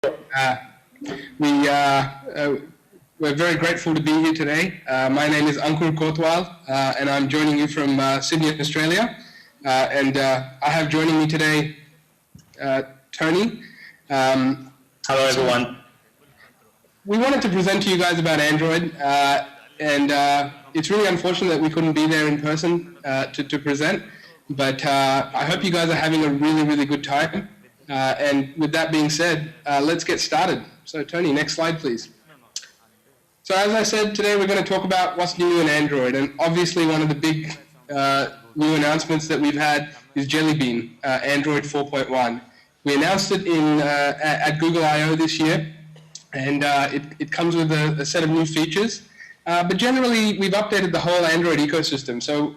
We're very grateful to be here today. My name is Ankur Kotwal, and I'm joining you from Sydney, Australia. I have joining me today Tony. Hello, everyone. We wanted to present to you guys about Android, and it's really unfortunate that we couldn't be there in person to present, but I hope you guys are having a really, really good time. And with that being said, let's get started. So Tony, next slide, please. So as I said, today we're going to talk about what's new in Android, and obviously one of the big new announcements that we've had is Jelly Bean, Android 4.1. We announced it at Google I/O this year, and it comes with a set of new features. But generally, we've updated the whole Android ecosystem. So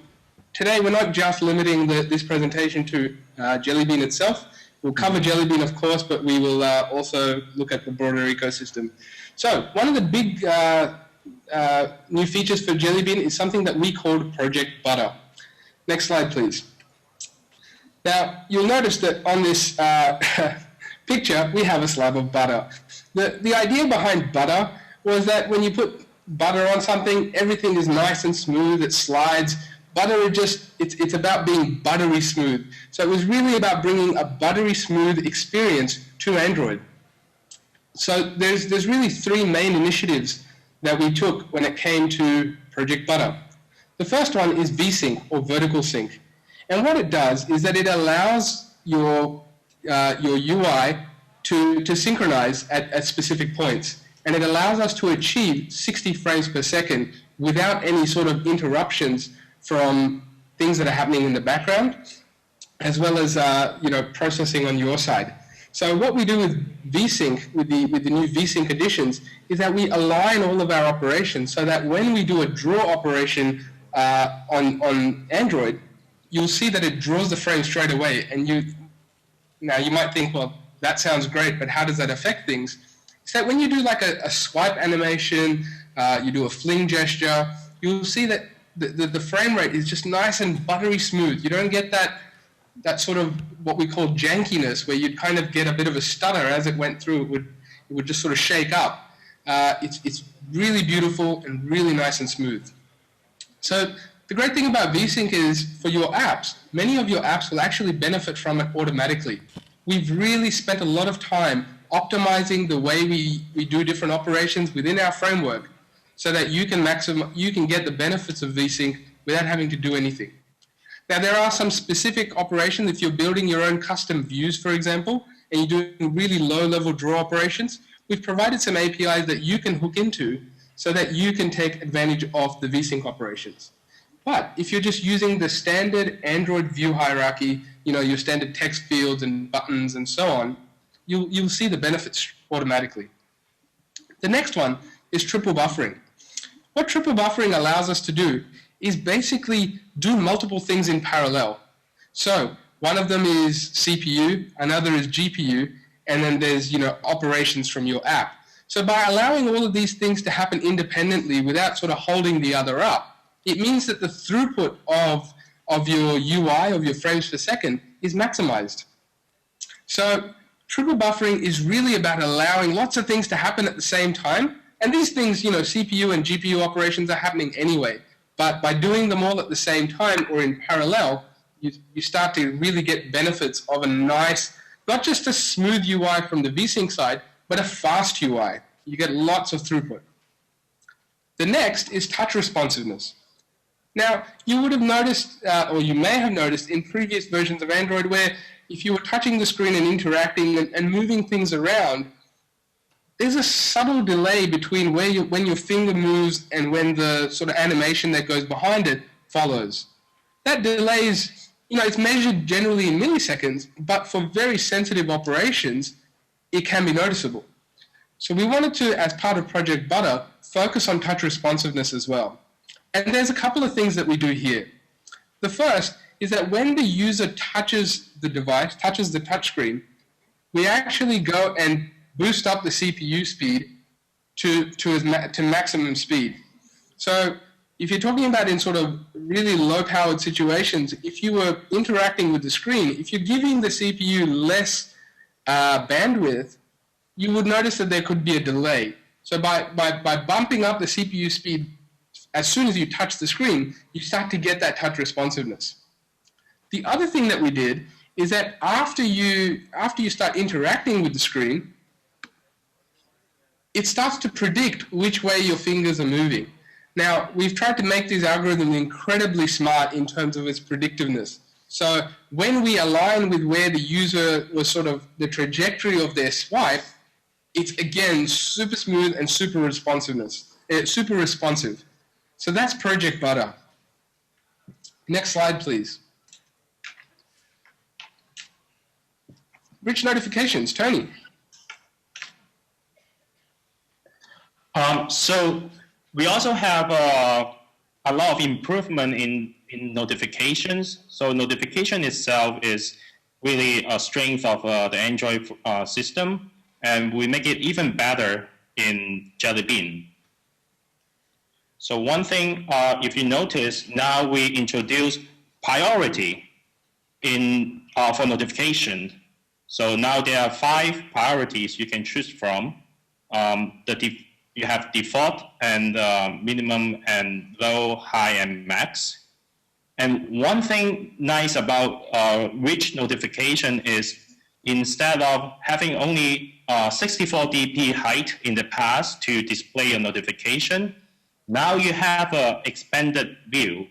today we're not just limiting this presentation to Jelly Bean itself. We'll cover Jelly Bean, of course, but we will also look at the broader ecosystem. So one of the big new features for Jelly Bean is something that we called Project Butter. Next slide, please. Now, you'll notice that on this picture, we have a slab of butter. The idea behind butter was that when you put butter on something, everything is nice and smooth, it slides. Butter, it's about being buttery smooth. So it was really about bringing a buttery smooth experience to Android. So there's really three main initiatives that we took when it came to Project Butter. The first one is VSync, or vertical sync. And what it does is that it allows your UI to synchronize at specific points. And it allows us to achieve 60 frames per second without any sort of interruptions from things that are happening in the background, as well as processing on your side. So what we do with VSync, with the new VSync additions, is that we align all of our operations so that when we do a draw operation on Android, you'll see that it draws the frame straight away. And now you might think, well, that sounds great, but how does that affect things? It's that when you do like a swipe animation, you do a fling gesture, you'll see that the frame rate is just nice and buttery smooth. You don't get that sort of what we call jankiness, where you'd kind of get a bit of a stutter as it went through. It would just sort of shake up. It's really beautiful and really nice and smooth. So the great thing about VSync is for your apps, many of your apps will actually benefit from it automatically. We've really spent a lot of time optimizing the way we do different operations within our framework, so that you can get the benefits of VSync without having to do anything. Now, there are some specific operations. If you're building your own custom views, for example, and you're doing really low-level draw operations, we've provided some APIs that you can hook into so that you can take advantage of the VSync operations. But if you're just using the standard Android view hierarchy, your standard text fields and buttons and so on, you'll see the benefits automatically. The next one is triple buffering. What triple buffering allows us to do is basically do multiple things in parallel. So one of them is CPU, another is GPU, and then there's operations from your app. So by allowing all of these things to happen independently without sort of holding the other up, it means that the throughput of your UI, of your frames per second, is maximized. So triple buffering is really about allowing lots of things to happen at the same time. And these things, CPU and GPU operations are happening anyway. But by doing them all at the same time or in parallel, you start to really get benefits of a nice, not just a smooth UI from the VSync side, but a fast UI. You get lots of throughput. The next is touch responsiveness. Now, you would have noticed, or you may have noticed in previous versions of Android, where if you were touching the screen and interacting and moving things around, there's a subtle delay between when your finger moves and when the sort of animation that goes behind it follows. That delay is, it's measured generally in milliseconds, but for very sensitive operations, it can be noticeable. So we wanted to, as part of Project Butter, focus on touch responsiveness as well. And there's a couple of things that we do here. The first is that when the user touches the device, touches the touchscreen, we actually go and boost up the CPU speed to maximum speed. So if you're talking about in sort of really low-powered situations, if you were interacting with the screen, if you're giving the CPU less bandwidth, you would notice that there could be a delay. So by bumping up the CPU speed as soon as you touch the screen, you start to get that touch responsiveness. The other thing that we did is that after you start interacting with the screen, it starts to predict which way your fingers are moving. Now, we've tried to make these algorithms incredibly smart in terms of its predictiveness. So when we align with where the user was sort of the trajectory of their swipe, it's again super smooth and super responsive. So that's Project Butter. Next slide, please. Rich notifications, Tony. So we also have a lot of improvement in notifications. So notification itself is really a strength of the Android system, and we make it even better in Jelly Bean. So one thing, if you notice, now we introduce priority for notification. So now there are 5 priorities you can choose from. You have default and minimum and low, high, and max. And one thing nice about rich notification is instead of having only 64 dp height in the past to display a notification, now you have an expanded view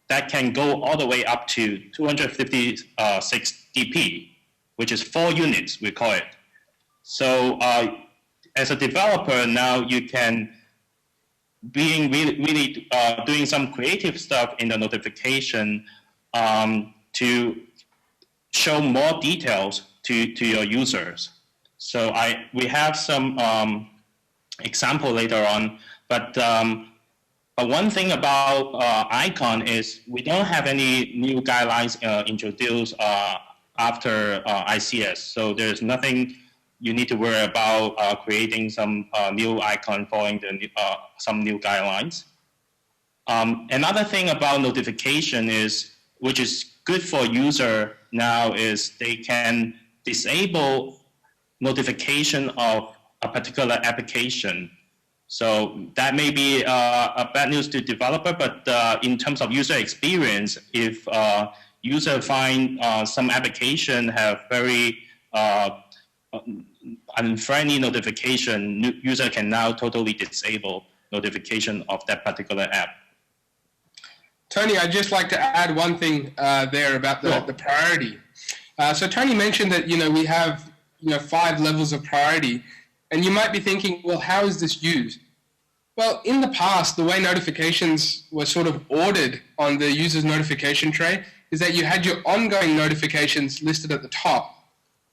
that can go all the way up to 256 dp, which is 4 units, we call it. So as a developer, now you can really doing some creative stuff in the notification to show more details to your users. So we have some example later on, but one thing about icon is we don't have any new guidelines introduced after ICS. So there's nothing you need to worry about creating some new icon following some new guidelines. Another thing about notification is, which is good for user now, is they can disable notification of a particular application. So that may be a bad news to developer, but in terms of user experience, if user find some application have very unfriendly notification, user can now totally disable notification of that particular app. Tony, I'd just like to add one thing there about the priority. So Tony mentioned that we have 5 levels of priority, and you might be thinking, well, how is this used? Well, in the past, the way notifications were sort of ordered on the user's notification tray is that you had your ongoing notifications listed at the top,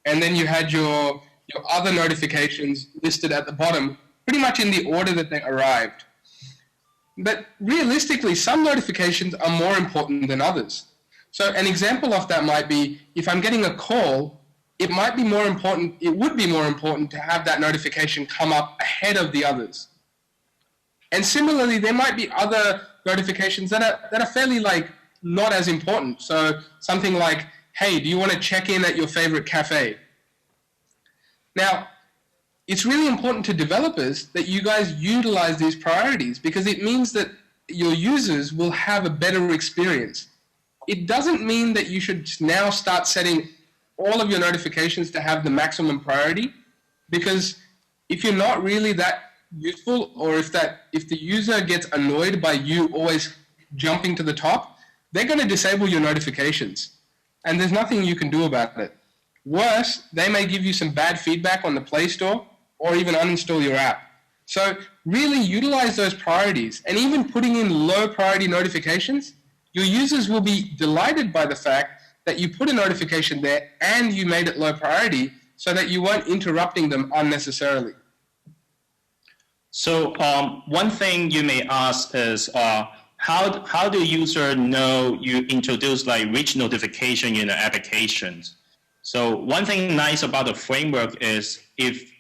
and then you had your other notifications listed at the bottom, pretty much in the order that they arrived. But realistically, some notifications are more important than others. So an example of that might be, if I'm getting a call, it would be more important to have that notification come up ahead of the others. And similarly, there might be other notifications that are fairly not as important. So something like, hey, do you want to check in at your favorite cafe? Now, it's really important to developers that you guys utilize these priorities, because it means that your users will have a better experience. It doesn't mean that you should now start setting all of your notifications to have the maximum priority, because if you're not really that useful, or if the user gets annoyed by you always jumping to the top, they're going to disable your notifications, and there's nothing you can do about it. Worse, they may give you some bad feedback on the Play Store, or even uninstall your app. So really utilize those priorities, and even putting in low priority notifications, your users will be delighted by the fact that you put a notification there and you made it low priority, so that you weren't interrupting them unnecessarily. So one thing you may ask is, how do user know you introduce rich notification in the applications? So one thing nice about the framework is, if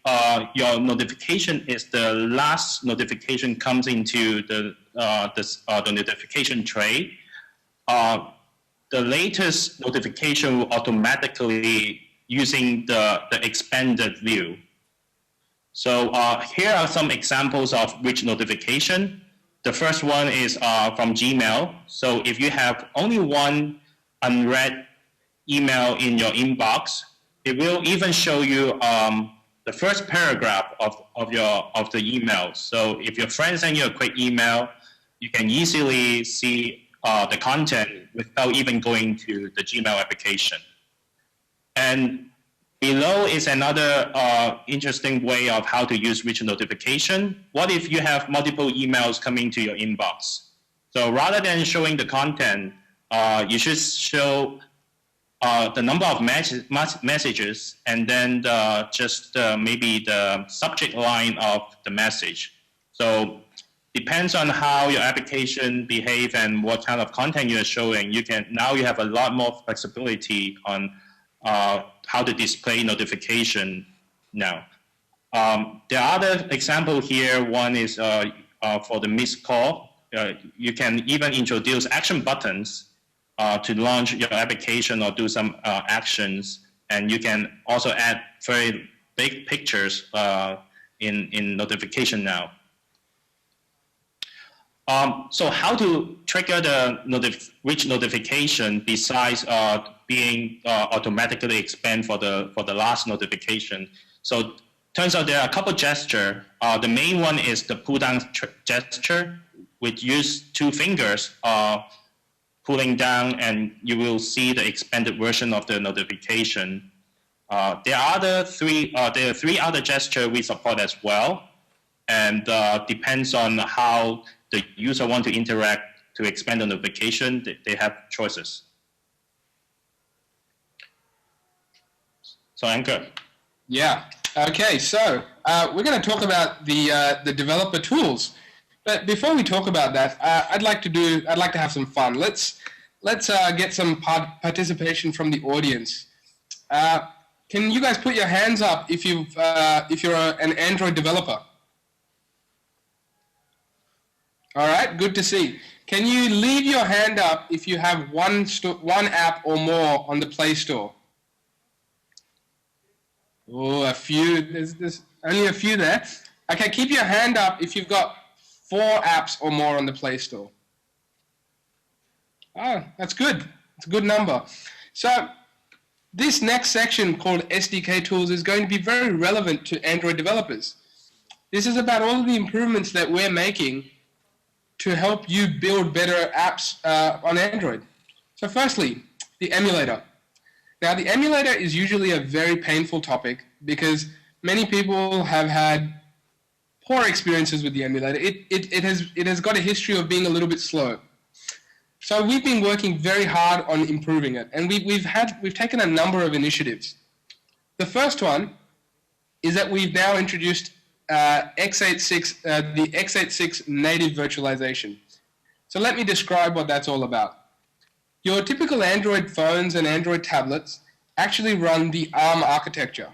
your notification is the last notification comes into the notification tray, the latest notification will automatically using the expanded view. So here are some examples of rich notification. The first one is from Gmail. So if you have only one unread email in your inbox, it will even show you the first paragraph of the email. So if your friend sends you a quick email, you can easily see the content without even going to the Gmail application. And below is another interesting way of how to use rich notification. What if you have multiple emails coming to your inbox? So rather than showing the content, you should show the number of messages and then just maybe the subject line of the message. So depends on how your application behaves and what kind of content you're showing. Now you have a lot more flexibility on how to display notification now. The other example here, one is for the missed call. You can even introduce action buttons to launch your application or do some actions, and you can also add very big pictures in notification now. So how to trigger the rich notification besides being automatically expand for the last notification? So turns out there are a couple gestures. The main one is the pull down gesture, which use 2 fingers pulling down, and you will see the expanded version of the notification. There are 3 other gestures we support as well, and depends on how the user want to interact to expand the notification. They have choices. So Ankur. Yeah. Okay. So we're going to talk about the developer tools. But before we talk about that, I'd like to have some fun. Let's get some participation from the audience. Can you guys put your hands up if you're an Android developer? All right, good to see. Can you leave your hand up if you have one app or more on the Play Store? Oh, a few. There's only a few there. Okay, keep your hand up if you've got 4 apps or more on the Play Store. Oh, that's good. It's a good number. So this next section called SDK tools is going to be very relevant to Android developers. This is about all of the improvements that we're making to help you build better apps on Android. So firstly, the emulator. Now the emulator is usually a very painful topic because many people have had poor experiences with the emulator. It has got a history of being a little bit slow. So we've been working very hard on improving it, and we've taken a number of initiatives. The first one is that we've now introduced the x86 native virtualization. So let me describe what that's all about. Your typical Android phones and Android tablets actually run the ARM architecture.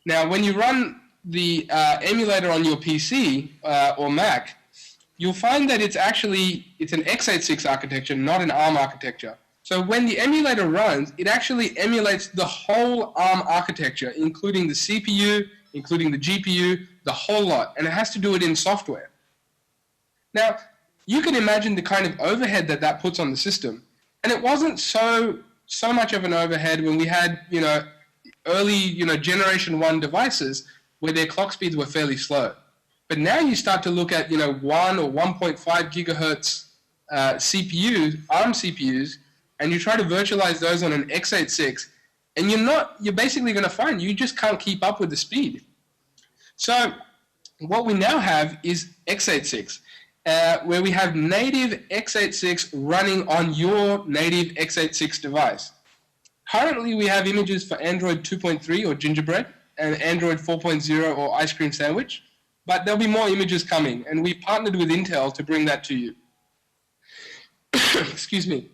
Now, when you run the emulator on your PC or Mac, you'll find that it's an x86 architecture, not an ARM architecture. So when the emulator runs, it actually emulates the whole ARM architecture, including the CPU, including the GPU, the whole lot, and it has to do it in software. Now, you can imagine the kind of overhead that puts on the system, and it wasn't so much of an overhead when we had, early, generation 1 devices where their clock speeds were fairly slow. But now you start to look at, 1 or 1.5 gigahertz CPUs, ARM CPUs, and you try to virtualize those on an x86, and you're basically going to find you just can't keep up with the speed. So what we now have is x86, where we have native x86 running on your native x86 device. Currently, we have images for Android 2.3 or Gingerbread and Android 4.0 or Ice Cream Sandwich, but there'll be more images coming, and we partnered with Intel to bring that to you. Excuse me.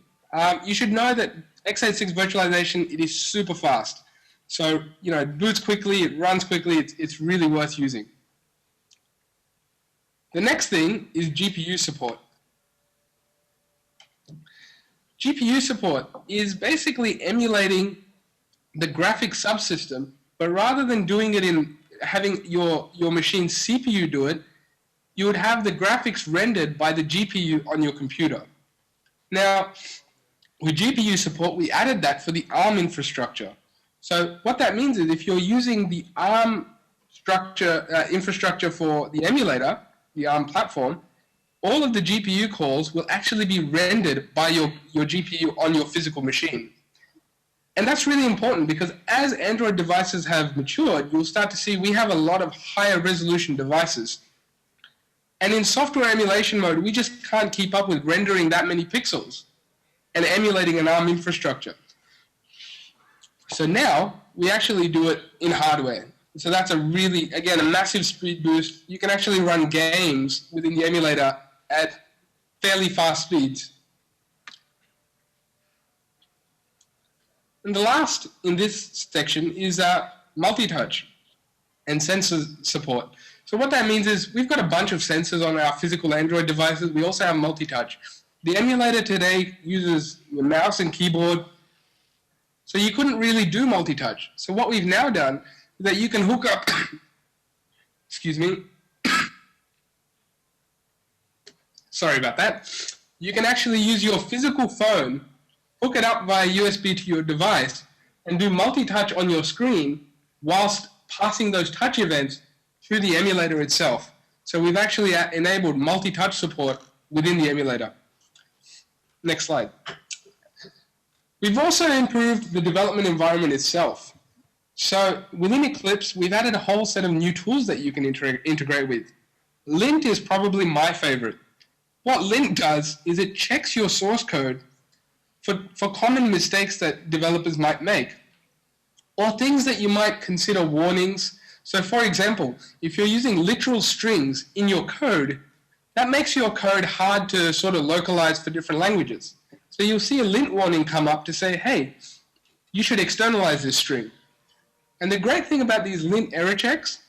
You should know that x86 virtualization, it is super fast. So, it boots quickly, it runs quickly, it's really worth using. The next thing is GPU support. GPU support is basically emulating the graphics subsystem, but rather than doing it in having your machine CPU do it, you would have the graphics rendered by the GPU on your computer. Now, with GPU support, we added that for the ARM infrastructure. So what that means is if you're using the ARM infrastructure for the emulator, the ARM platform, all of the GPU calls will actually be rendered by your GPU on your physical machine. And that's really important because as Android devices have matured, you'll start to see we have a lot of higher resolution devices. And in software emulation mode, we just can't keep up with rendering that many pixels and emulating an ARM infrastructure. So now we actually do it in hardware. So that's a really, again, a massive speed boost. You can actually run games within the emulator at fairly fast speeds. And the last in this section is multi-touch and sensor support. So what that means is we've got a bunch of sensors on our physical Android devices. We also have multi-touch. The emulator today uses the mouse and keyboard, so you couldn't really do multi-touch. So what we've now done is that you can hook up, excuse me, sorry about that. You can actually use your physical phone, hook it up via USB to your device, and do multi-touch on your screen whilst passing those touch events through the emulator itself. So we've actually enabled multi-touch support within the emulator. Next slide. We've also improved the development environment itself. So within Eclipse, we've added a whole set of new tools that you can integrate with. Lint is probably my favorite. What Lint does is it checks your source code for common mistakes that developers might make, or things that you might consider warnings. So for example, if you're using literal strings in your code, that makes your code hard to sort of localize for different languages. So you'll see a lint warning come up to say, hey, you should externalize this string. And the great thing about these lint error checks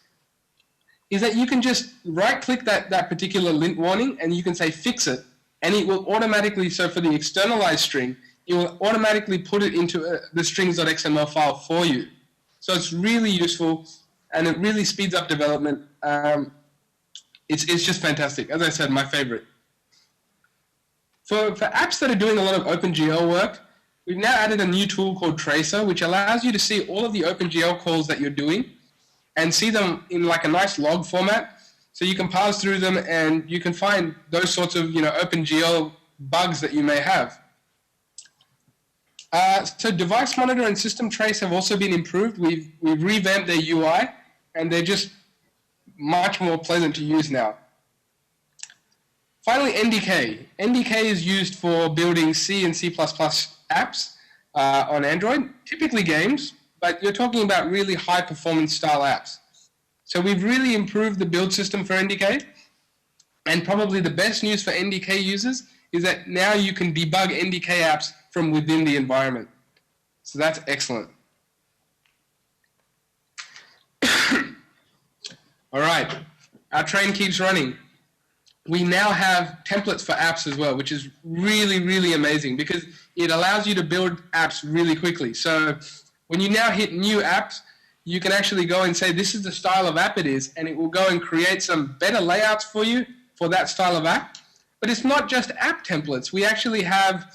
is that you can just right-click that particular lint warning and you can say fix it, and it will automatically, so for the externalized string, it will automatically put it into the strings.xml file for you. So it's really useful and it really speeds up development. It's just fantastic. As I said, my favorite. For apps that are doing a lot of OpenGL work, we've now added a new tool called Tracer, which allows you to see all of the OpenGL calls that you're doing and see them in like a nice log format. So you can parse through them and you can find those sorts of OpenGL bugs that you may have. So Device Monitor and System Trace have also been improved. We've revamped their UI and they're just much more pleasant to use now. Finally, NDK. NDK is used for building C and C++ apps on Android, typically games, but you're talking about really high performance style apps. So we've really improved the build system for NDK, and probably the best news for NDK users is that now you can debug NDK apps from within the environment. So that's excellent. All right, our train keeps running. We now have templates for apps as well, which is really, really amazing because it allows you to build apps really quickly. So when you now hit new apps, you can actually go and say, this is the style of app it is, and it will go and create some better layouts for you for that style of app. But it's not just app templates. We actually have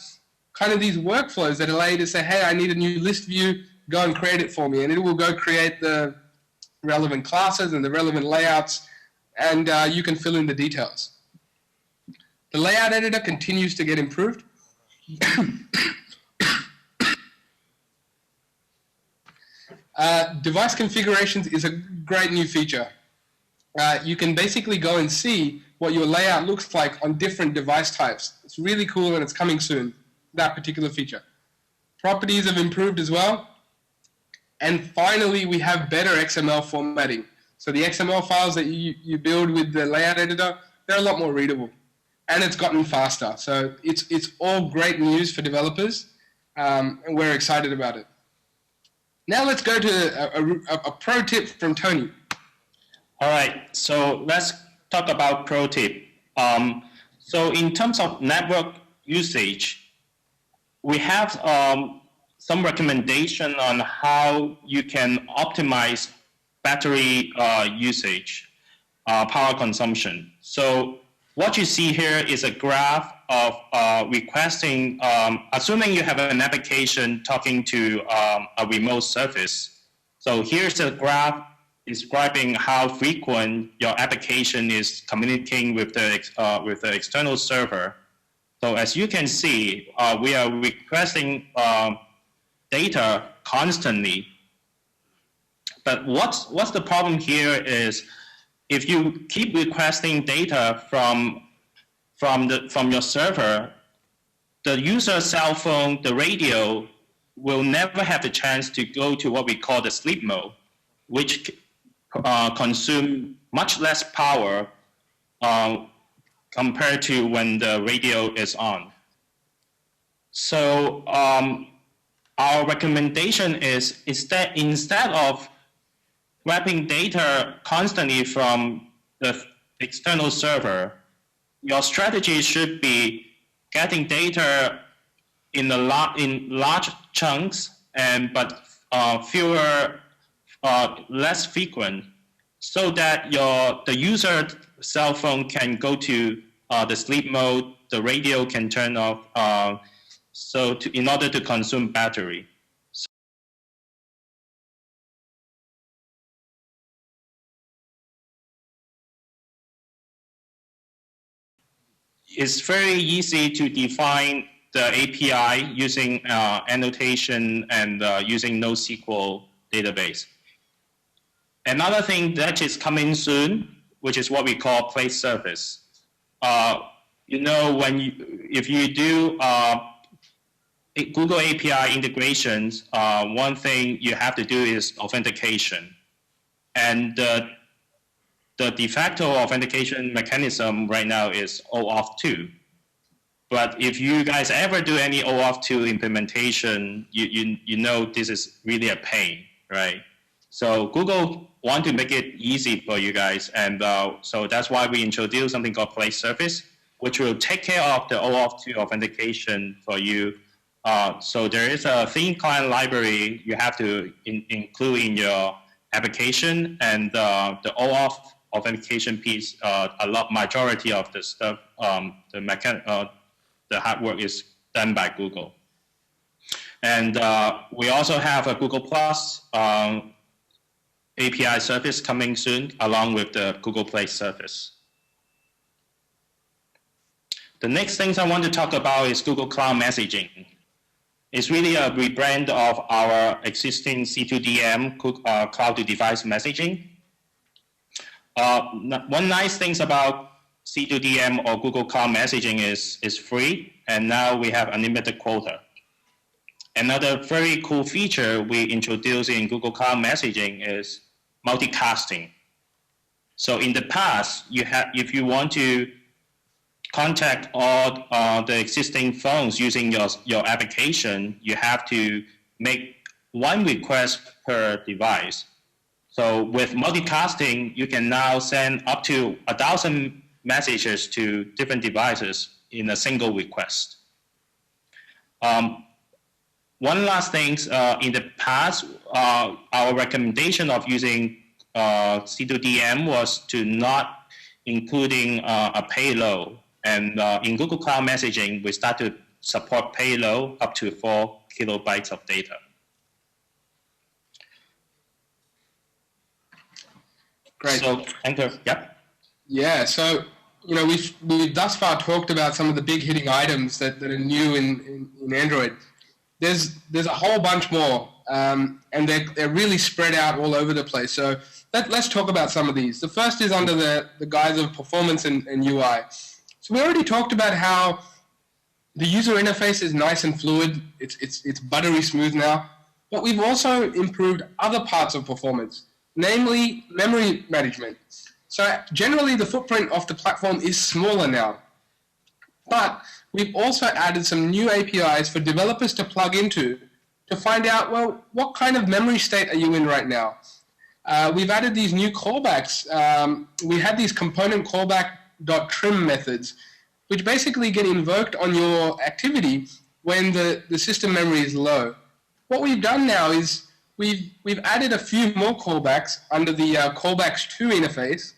kind of these workflows that allow you to say, hey, I need a new list view, go and create it for me. And it will go create the relevant classes and the relevant layouts, and you can fill in the details. The layout editor continues to get improved. Device configurations is a great new feature. You can basically go and see what your layout looks like on different device types. It's really cool and it's coming soon, that particular feature. Properties have improved as well. And finally, we have better XML formatting. So the XML files that you build with the layout editor, they're a lot more readable. And it's gotten faster. So it's all great news for developers, and we're excited about it. Now let's go to a pro tip from Tony. All right, so let's talk about pro tip. So in terms of network usage, we have some recommendation on how you can optimize battery usage, power consumption. So what you see here is a graph of requesting, assuming you have an application talking to a remote service. So here's a graph describing how frequent your application is communicating with the external server. So as you can see, we are requesting data constantly. But what's the problem here is if you keep requesting data from your server, the user's cell phone, the radio, will never have the chance to go to what we call the sleep mode, which consume much less power compared to when the radio is on. So our recommendation is instead of grabbing data constantly from the external server, your strategy should be getting data in large chunks but fewer, less frequent, so that the user cell phone can go to the sleep mode, the radio can turn off, in order to consume battery. It's very easy to define the API using annotation and using NoSQL database. Another thing that is coming soon, which is what we call place service. You know, if you do Google API integrations, one thing you have to do is authentication. And the de facto authentication mechanism right now is OAuth 2. But if you guys ever do any OAuth 2 implementation, you know this is really a pain, right? So Google want to make it easy for you guys, and so that's why we introduced something called Place Service, which will take care of the OAuth 2 authentication for you. So there is a theme client library you have to include in your application, and the OAuth authentication piece, majority of the stuff, the hard work is done by Google. And we also have a Google Plus API service coming soon, along with the Google Play service. The next things I want to talk about is Google Cloud Messaging. It's really a rebrand of our existing C2DM, cloud-to-device messaging. One nice thing about C2DM or Google Cloud Messaging is free, and now we have unlimited quota. Another very cool feature we introduced in Google Cloud Messaging is multicasting. So in the past, if you want to contact all the existing phones using your application, you have to make one request per device. So with multicasting, you can now send up to 1,000 messages to different devices in a single request. One last thing, in the past, our recommendation of using C2DM was to not including a payload. And in Google Cloud Messaging, we start to support payload up to 4 kilobytes of data. Great. So, Ankur, yep. Yeah, so, you know, we've thus far talked about some of the big hitting items that are new in Android. There's a whole bunch more, and they're really spread out all over the place. So let's talk about some of these. The first is under the guise of performance and UI. So we already talked about how the user interface is nice and fluid. It's buttery smooth now. But we've also improved other parts of performance, namely memory management. So generally the footprint of the platform is smaller now. But we've also added some new APIs for developers to plug into to find out, well, what kind of memory state are you in right now? We've added these new callbacks. We had these component callback.trim methods, which basically get invoked on your activity when the system memory is low. What we've done now is we've added a few more callbacks under the callbacks to interface,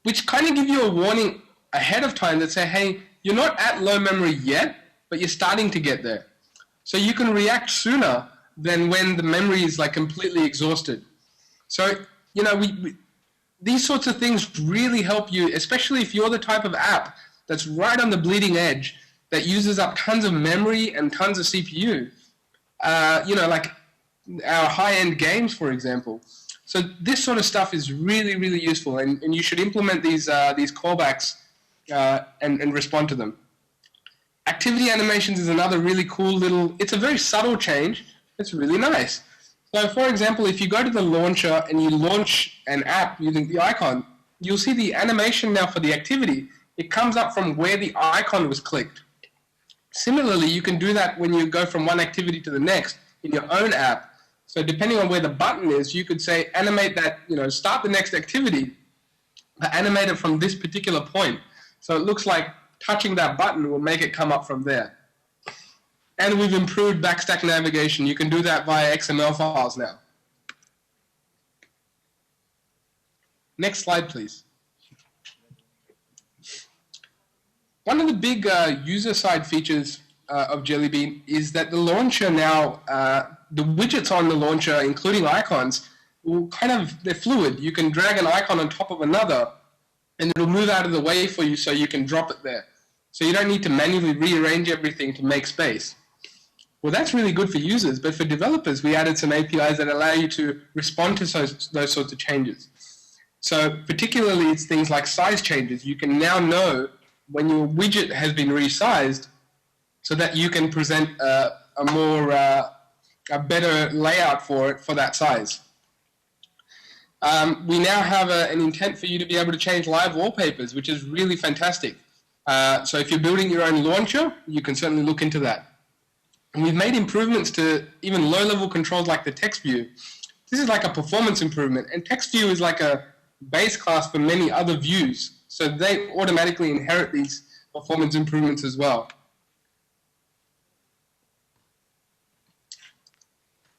which kind of give you a warning ahead of time that say, hey, you're not at low memory yet, but you're starting to get there. So you can react sooner than when the memory is like completely exhausted. So, you know, these sorts of things really help you, especially if you're the type of app that's right on the bleeding edge that uses up tons of memory and tons of CPU. You know, like our high-end games, for example. So this sort of stuff is really, really useful, and you should implement these callbacks and respond to them. Activity animations is another really cool little, it's a very subtle change. It's really nice. So for example, if you go to the launcher and you launch an app using the icon, you'll see the animation now for the activity. It comes up from where the icon was clicked. Similarly, you can do that when you go from one activity to the next in your own app. So depending on where the button is, you could say animate that, you know, start the next activity, but animate it from this particular point. So it looks like touching that button will make it come up from there. And we've improved backstack navigation. You can do that via XML files now. Next slide, please. One of the big user-side features of Jelly Bean is that the launcher now, the widgets on the launcher, including icons, will they're fluid. You can drag an icon on top of another, and it'll move out of the way for you so you can drop it there. So you don't need to manually rearrange everything to make space. Well, that's really good for users, but for developers, we added some APIs that allow you to respond to those sorts of changes. So particularly, it's things like size changes. You can now know when your widget has been resized so that you can present a better layout for it for that size. We now have an intent for you to be able to change live wallpapers, which is really fantastic. So if you're building your own launcher, you can certainly look into that. And we've made improvements to even low-level controls like the text view. This is like a performance improvement, and text view is like a base class for many other views. So they automatically inherit these performance improvements as well.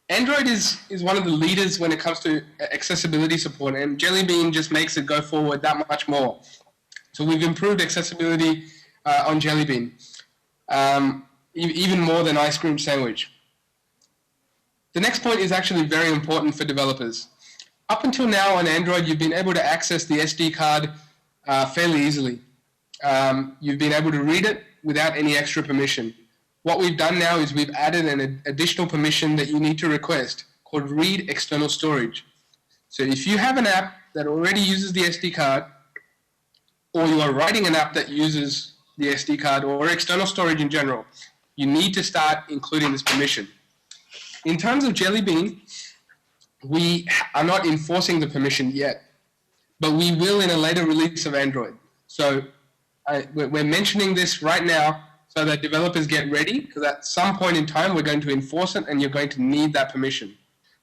Android is one of the leaders when it comes to accessibility support, and Jelly Bean just makes it go forward that much more. So we've improved accessibility on Jelly Bean, even more than Ice Cream Sandwich. The next point is actually very important for developers. Up until now on Android, you've been able to access the SD card fairly easily. You've been able to read it without any extra permission. What we've done now is we've added an additional permission that you need to request called Read External Storage. So if you have an app that already uses the SD card, or you are writing an app that uses the SD card or external storage in general, you need to start including this permission. In terms of Jelly Bean, we are not enforcing the permission yet, but we will in a later release of Android. So we're mentioning this right now so that developers get ready, because at some point in time we're going to enforce it and you're going to need that permission.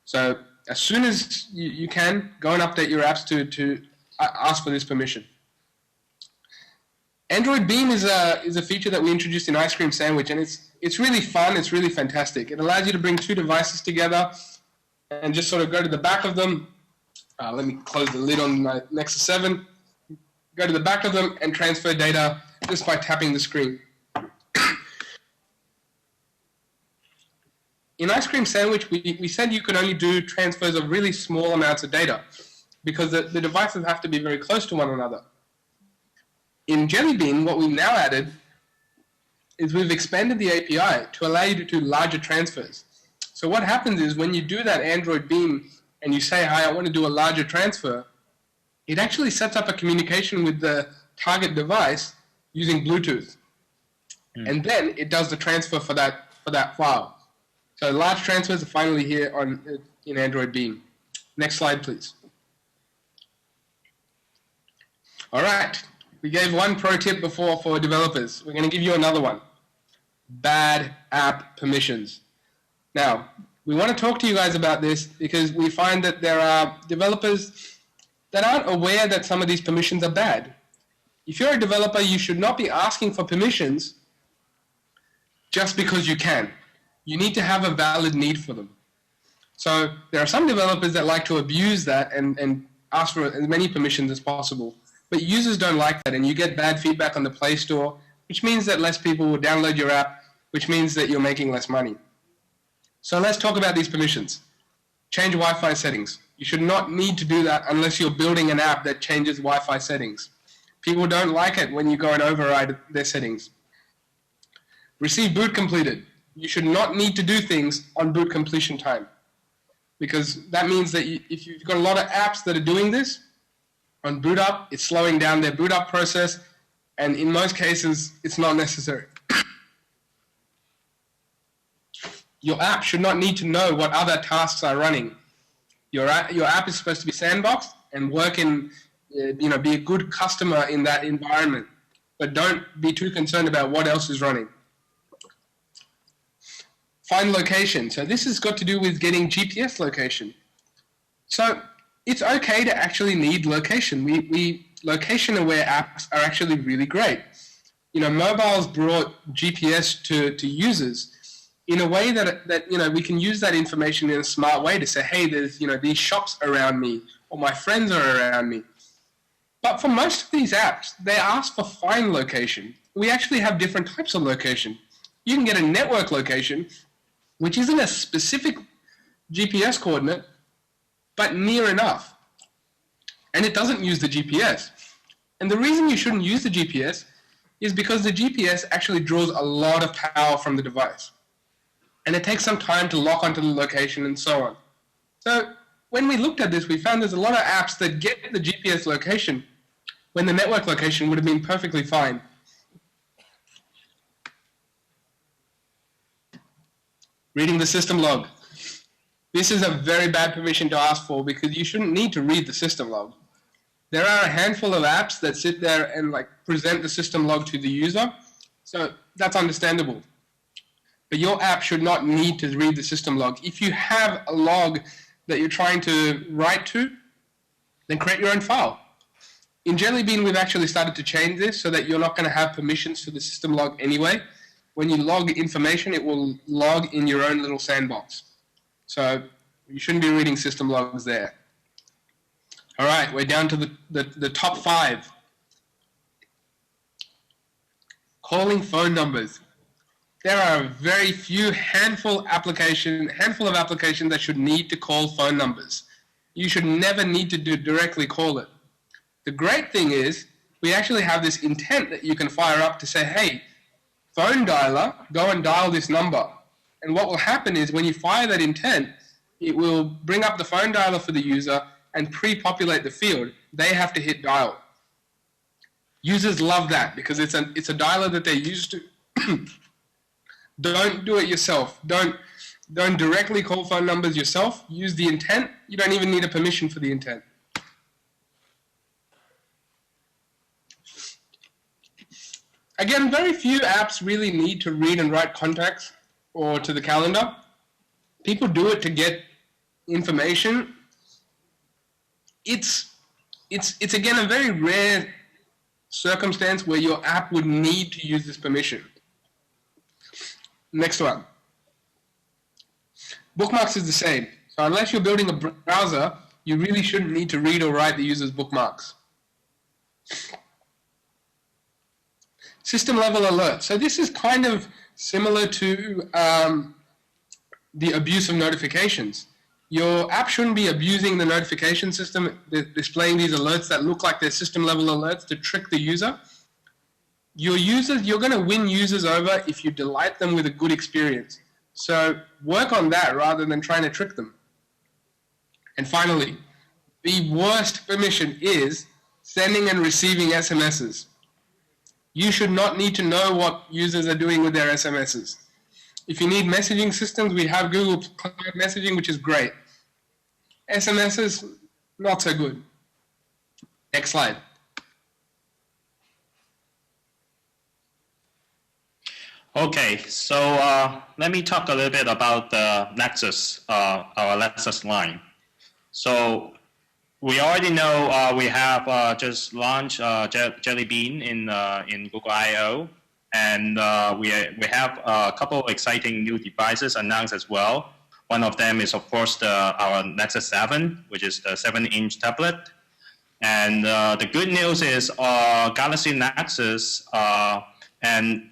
So as soon as you can, go and update your apps to ask for this permission. Android Beam is a feature that we introduced in Ice Cream Sandwich, and it's really fun, it's really fantastic. It allows you to bring two devices together and just sort of go to the back of them. Let me close the lid on my Nexus 7. Go to the back of them and transfer data just by tapping the screen. In Ice Cream Sandwich, we said you could only do transfers of really small amounts of data because the devices have to be very close to one another. In Jelly Bean, what we've now added is we've expanded the API to allow you to do larger transfers. So what happens is when you do that Android Beam and you say, hi, I want to do a larger transfer, it actually sets up a communication with the target device using Bluetooth. And then it does the transfer for that file. So large transfers are finally here in Android Beam. Next slide, please. All right. We gave one pro tip before for developers. We're going to give you another one. Bad app permissions. Now, we want to talk to you guys about this because we find that there are developers that aren't aware that some of these permissions are bad. If you're a developer, you should not be asking for permissions just because you can. You need to have a valid need for them. So there are some developers that like to abuse that and ask for as many permissions as possible. But users don't like that, and you get bad feedback on the Play Store, which means that less people will download your app, which means that you're making less money. So let's talk about these permissions. Change Wi-Fi settings. You should not need to do that unless you're building an app that changes Wi-Fi settings. People don't like it when you go and override their settings. Receive boot completed. You should not need to do things on boot completion time, because that means that if you've got a lot of apps that are doing this, on boot up, it's slowing down their boot up process, and in most cases, it's not necessary. Your app should not need to know what other tasks are running. Your app is supposed to be sandboxed and work in, be a good customer in that environment, but don't be too concerned about what else is running. Find location. So this has got to do with getting GPS location. So it's okay to actually need location. Location-aware apps are actually really great. Mobiles brought GPS to users in a way that we can use that information in a smart way to say, hey, there's these shops around me, or my friends are around me. But for most of these apps, they ask for find location. We actually have different types of location. You can get a network location, which isn't a specific GPS coordinate, but near enough. And it doesn't use the GPS. And the reason you shouldn't use the GPS is because the GPS actually draws a lot of power from the device. And it takes some time to lock onto the location and so on. So when we looked at this, we found there's a lot of apps that get the GPS location when the network location would have been perfectly fine. Reading the system log. This is a very bad permission to ask for, because you shouldn't need to read the system log. There are a handful of apps that sit there and present the system log to the user, so that's understandable. But your app should not need to read the system log. If you have a log that you're trying to write to, then create your own file. In Jelly Bean, we've actually started to change this so that you're not going to have permissions to the system log anyway. When you log information, it will log in your own little sandbox. So you shouldn't be reading system logs there. All right, we're down to the top 5. Calling phone numbers. There are a very few handful of applications that should need to call phone numbers. You should never need to directly call it. The great thing is we actually have this intent that you can fire up to say, hey, phone dialer, go and dial this number. And what will happen is when you fire that intent, it will bring up the phone dialer for the user and pre-populate the field. They have to hit dial. Users love that because it's a dialer that they're used to. Don't do it yourself. Don't directly call phone numbers yourself. Use the intent. You don't even need a permission for the intent. Again, very few apps really need to read and write contacts or to the calendar. People do it to get information. It's again a very rare circumstance where your app would need to use this permission. Next one. Bookmarks is the same. So unless you're building a browser, you really shouldn't need to read or write the user's bookmarks. System level alert. So this is kind of similar to the abuse of notifications. Your app shouldn't be abusing the notification system, displaying these alerts that look like they're system level alerts to trick the user. Your users, you're going to win users over if you delight them with a good experience. So work on that rather than trying to trick them. And finally, the worst permission is sending and receiving SMSs. You should not need to know what users are doing with their SMSs. If you need messaging systems, we have Google Cloud Messaging, which is great. SMSs, not so good. Next slide. Okay, so let me talk a little bit about the Nexus, our Nexus line. So we already know we have just launched Jelly Bean in Google I/O, and we have a couple of exciting new devices announced as well. One of them is, of course, our Nexus 7, which is the 7-inch tablet. And the good news is Galaxy Nexus and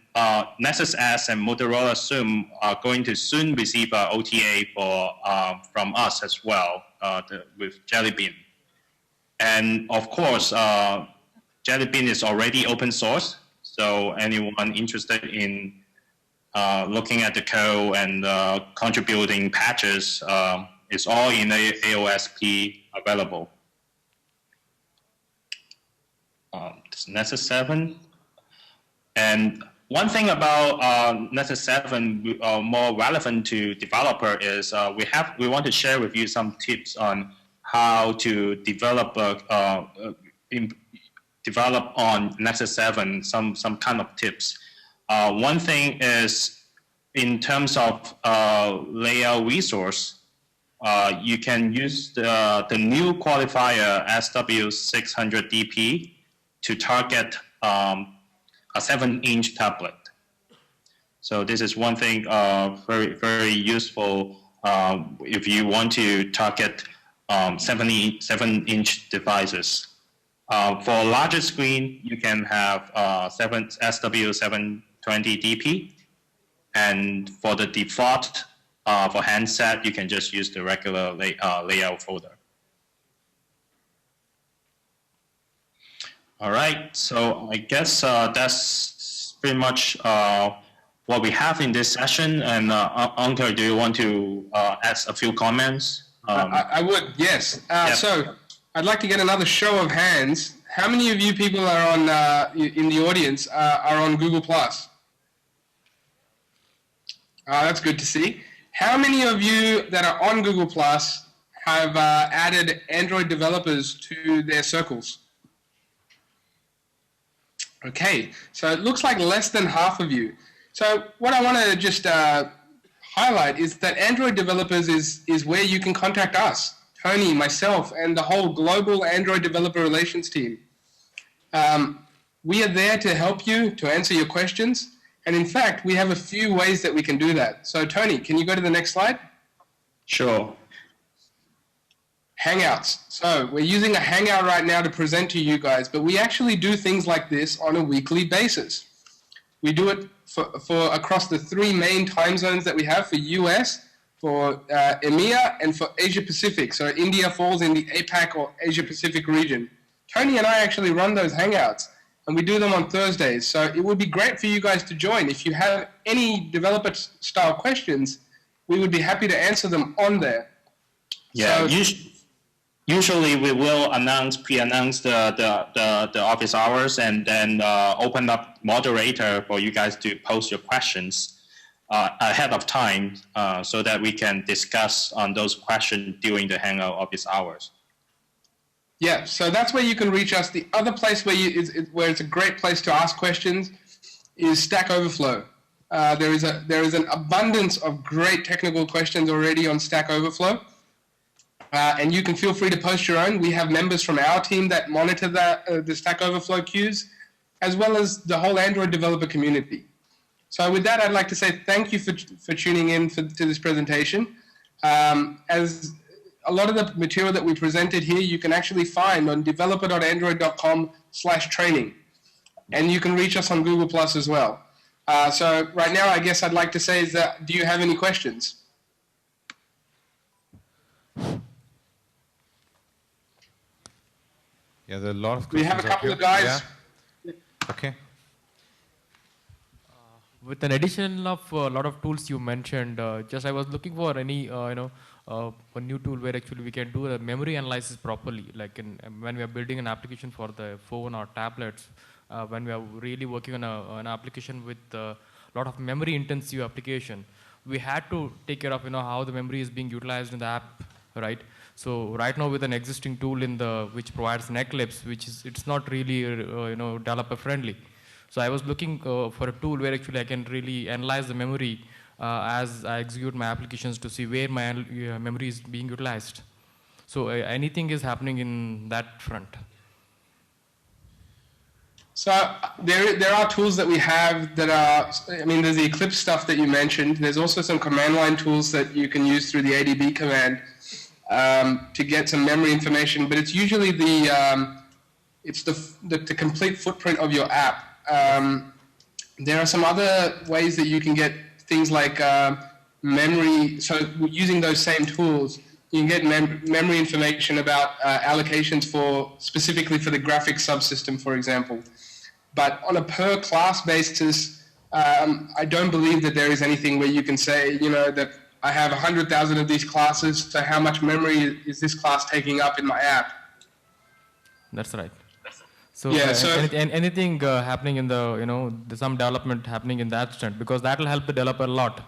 Nexus S and Motorola Zoom are going to soon receive OTA from us as well with Jelly Bean. And of course, Jelly Bean is already open source, so anyone interested in looking at the code and contributing patches is all in the AOSP available. This Nexus 7. And one thing about Nexus 7 more relevant to developer is we want to share with you some tips on how to develop develop on Nexus 7, some kind of tips. One thing is in terms of layout resource, you can use the new qualifier SW600DP to target a 7-inch tablet. So this is one thing very, very useful if you want to target 7-inch devices. For larger screen, you can have SW720DP. And for the default, for handset, you can just use the regular layout folder. All right, so I guess that's pretty much what we have in this session. And Ankur, do you want to add a few comments? I would, yes. Yep. So I'd like to get another show of hands. How many of you people are on in the audience are on Google+? That's good to see. How many of you that are on Google+ have added Android developers to their circles? Okay, so it looks like less than half of you. So what I want to just highlight is that Android developers is where you can contact us, Tony, myself, and the whole global Android developer relations team. We are there to help you, to answer your questions. And in fact, we have a few ways that we can do that. So Tony, can you go to the next slide? Sure. Hangouts. So we're using a Hangout right now to present to you guys, but we actually do things like this on a weekly basis. We do it for across the 3 main time zones that we have for US, for EMEA, and for Asia Pacific. So India falls in the APAC or Asia Pacific region. Tony and I actually run those Hangouts, and we do them on Thursdays. So it would be great for you guys to join. If you have any developer-style questions, we would be happy to answer them on there. Yeah, so, usually we will pre-announce the office hours and then open up moderator for you guys to post your questions ahead of time so that we can discuss on those questions during the Hangout office hours. Yeah, so that's where you can reach us. The other place where it's a great place to ask questions is Stack Overflow. There is an abundance of great technical questions already on Stack Overflow. And you can feel free to post your own. We have members from our team that monitor the Stack Overflow queues, as well as the whole Android developer community. So with that, I'd like to say thank you for tuning in to this presentation. As a lot of the material that we presented here, you can actually find on developer.android.com/training. And you can reach us on Google+ as well. So right now, I guess I'd like to say is that, do you have any questions? Yeah, there are a lot of We questions. have a couple of guys. Yeah. Okay. With an addition of a lot of tools you mentioned, just I was looking for any, a new tool where actually we can do a memory analysis properly. Like when we are building an application for the phone or tablets, when we are really working on an application with a lot of memory intensive application, we had to take care of how the memory is being utilized in the app, right? So right now with an existing tool which provides an Eclipse, it's not really developer friendly. So I was looking for a tool where actually I can really analyze the memory as I execute my applications to see where my memory is being utilized. So anything is happening in that front. So there are tools that we have that are, I mean, there's the Eclipse stuff that you mentioned. There's also some command line tools that you can use through the ADB command to get some memory information, but it's usually the complete footprint of your app. There are some other ways that you can get things like memory. So using those same tools, you can get memory information about allocations specifically for the graphics subsystem, for example. But on a per class basis, I don't believe that there is anything where you can say, that I have 100,000 of these classes, so how much memory is this class taking up in my app? That's right. So, yeah, anything happening in the, some development happening in that strand, because that will help the developer a lot.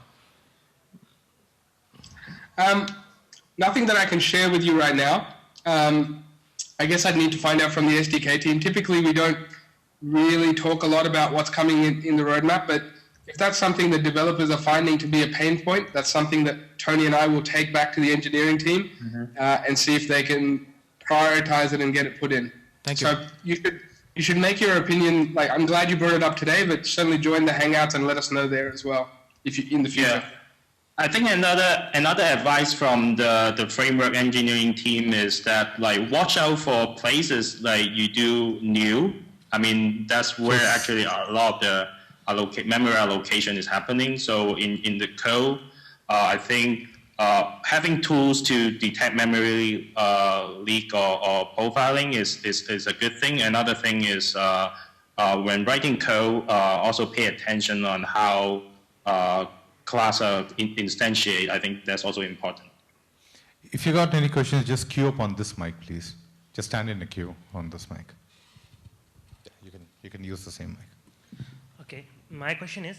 Nothing that I can share with you right now. I guess I'd need to find out from the SDK team. Typically, we don't really talk a lot about what's coming in the roadmap, but if that's something that developers are finding to be a pain point, that's something that Tony and I will take back to the engineering team and see if they can prioritize it and get it put in. Thank you. So you should make your opinion, like, I'm glad you brought it up today, but certainly join the Hangouts and let us know there as well if you, in the future. Yeah. I think another advice from the framework engineering team is that, like, watch out for places like you do new. I mean, that's where actually a lot of the memory allocation is happening. So in the code, I think having tools to detect memory leak or profiling is a good thing. Another thing is when writing code, also pay attention on how class instantiate. I think that's also important. If you got any questions, just queue up on this mic, please. Just stand in a queue on this mic. You can use the same mic. Okay, my question is,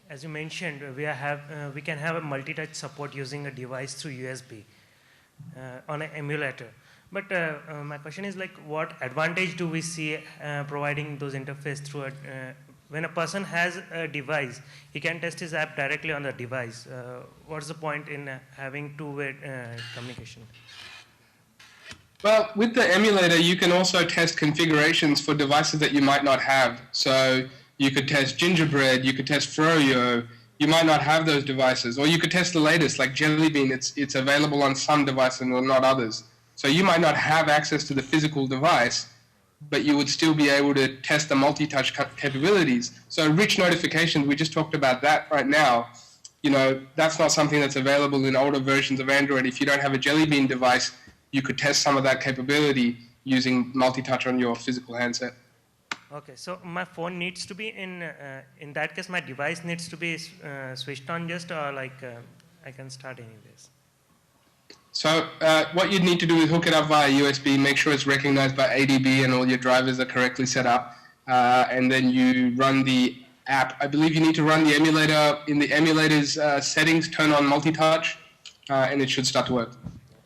as you mentioned, we can have a multi-touch support using a device through USB on an emulator. But my question is, like, what advantage do we see providing those interface through when a person has a device, he can test his app directly on the device. What's the point in having two-way communication? Well, with the emulator, you can also test configurations for devices that you might not have. So you could test Gingerbread, you could test Froyo. You might not have those devices. Or you could test the latest, like Jelly Bean. It's available on some devices and not others. So you might not have access to the physical device, but you would still be able to test the multi-touch capabilities. So rich notifications, we just talked about that right now. That's not something that's available in older versions of Android. If you don't have a Jelly Bean device, you could test some of that capability using multi-touch on your physical handset. Okay, so my phone needs to be in that case, my device needs to be switched on just, or I can start anyways? So what you'd need to do is hook it up via USB, make sure it's recognized by ADB and all your drivers are correctly set up, and then you run the app. I believe you need to run the emulator. In the emulator's settings, turn on multi-touch, and it should start to work.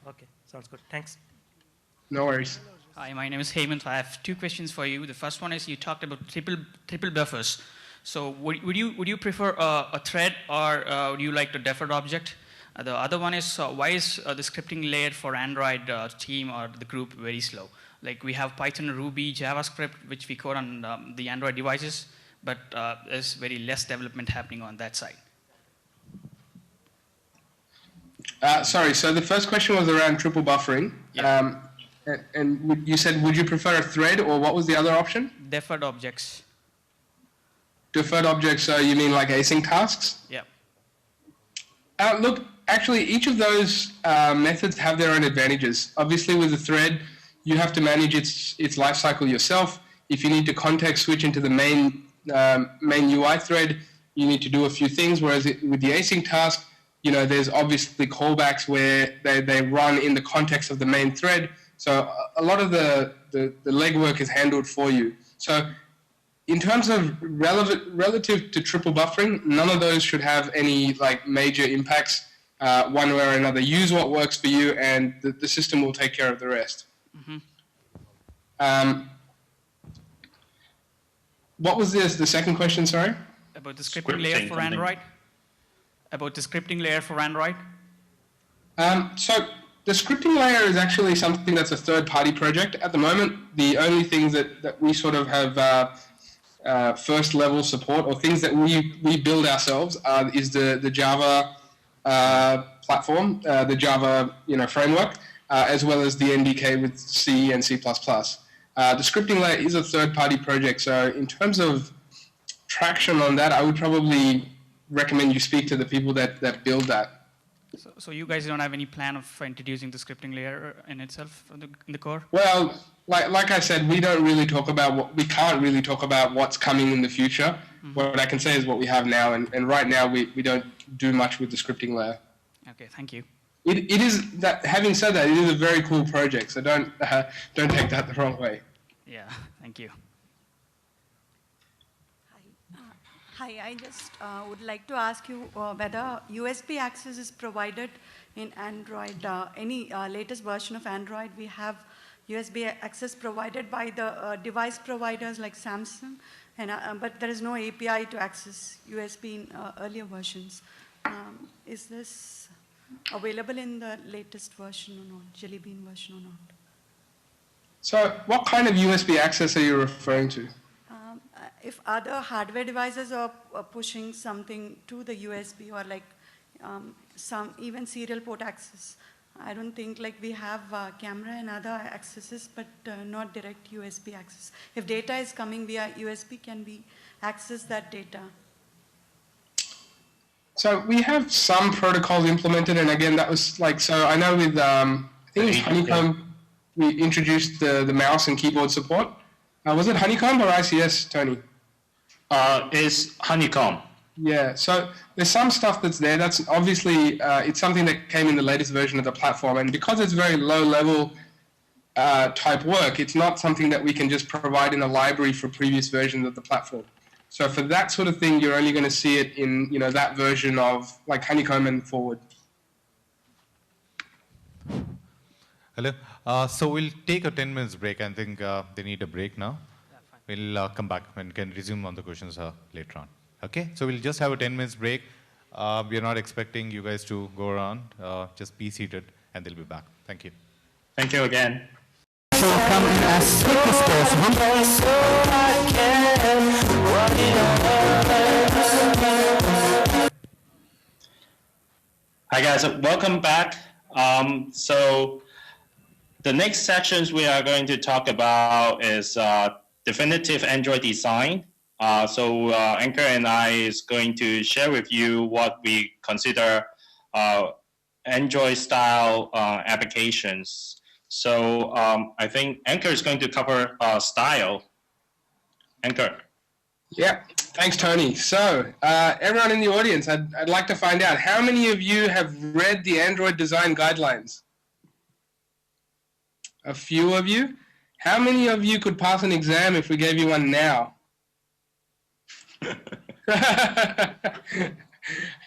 Okay, sounds good. Thanks. No worries. Hi, my name is Hemant. I have two questions for you. The first one is, you talked about triple buffers. So would you prefer a thread, or would you like a deferred object? The other one is, why is the scripting layer for Android team or the group very slow? Like, we have Python, Ruby, JavaScript, which we code on the Android devices, but there's very less development happening on that side. Sorry, so the first question was around triple buffering. Yeah. And you said, would you prefer a thread, or what was the other option? Deferred objects. Deferred objects, so you mean like async tasks? Yeah. Look, actually, each of those methods have their own advantages. Obviously, with a thread, you have to manage its lifecycle yourself. If you need to context switch into the main UI thread, you need to do a few things. Whereas with the async task, there's obviously callbacks where they run in the context of the main thread. So a lot of the legwork is handled for you. So in terms of relative to triple buffering, none of those should have any major impacts one way or another. Use what works for you, and the system will take care of the rest. Mm-hmm. What was the second question, sorry? About the scripting layer for Android? About the scripting layer for Android? So The scripting layer is actually something that's a third-party project. At the moment, the only things that we sort of have first-level support, or things that we build ourselves, is the Java platform, the Java framework, as well as the NDK with C and C++. The scripting layer is a third-party project, so in terms of traction on that, I would probably recommend you speak to the people that build that. So you guys don't have any plan of introducing the scripting layer in itself in the core? Well, like I said, we can't really talk about what's coming in the future. Mm-hmm. What I can say is what we have now, and right now we don't do much with the scripting layer. Okay, thank you. It is that. Having said that, it is a very cool project, so don't take that the wrong way. Yeah, thank you. Hi, I just would like to ask you whether USB access is provided in Android. Any latest version of Android, we have USB access provided by the device providers like Samsung, and but there is no API to access USB in earlier versions. Is this available in the latest version or not, Jelly Bean version or not? So what kind of USB access are you referring to? If other hardware devices are pushing something to the USB, or like some even serial port access, I don't think like we have camera and other accesses, but not direct USB access. If data is coming via USB, can we access that data? So we have some protocols implemented, and again, that was like, so I know with, I think it was Honeycomb, we introduced the mouse and keyboard support. Was it Honeycomb or ICS, Tony? Is Honeycomb. Yeah, so there's some stuff that's there. That's obviously, it's something that came in the latest version of the platform, and because it's very low-level type work, it's not something that we can just provide in a library for previous versions of the platform. So for that sort of thing, you're only going to see it in that version of like Honeycomb and forward. Hello. So we'll take a 10 minutes break. I think they need a break now. We'll come back and can resume on the questions later on. Okay? So we'll just have a 10 minutes break. We're not expecting you guys to go around. Just be seated, and they'll be back. Thank you. Thank you again. So come as quick as possible. Hi guys, welcome back. So the next sections we are going to talk about is definitive Android design. So Ankur and I is going to share with you what we consider Android style applications. So I think Ankur is going to cover style. Ankur. Yeah, thanks, Tony. So everyone in the audience, I'd like to find out, how many of you have read the Android design guidelines? A few of you. How many of you could pass an exam if we gave you one now?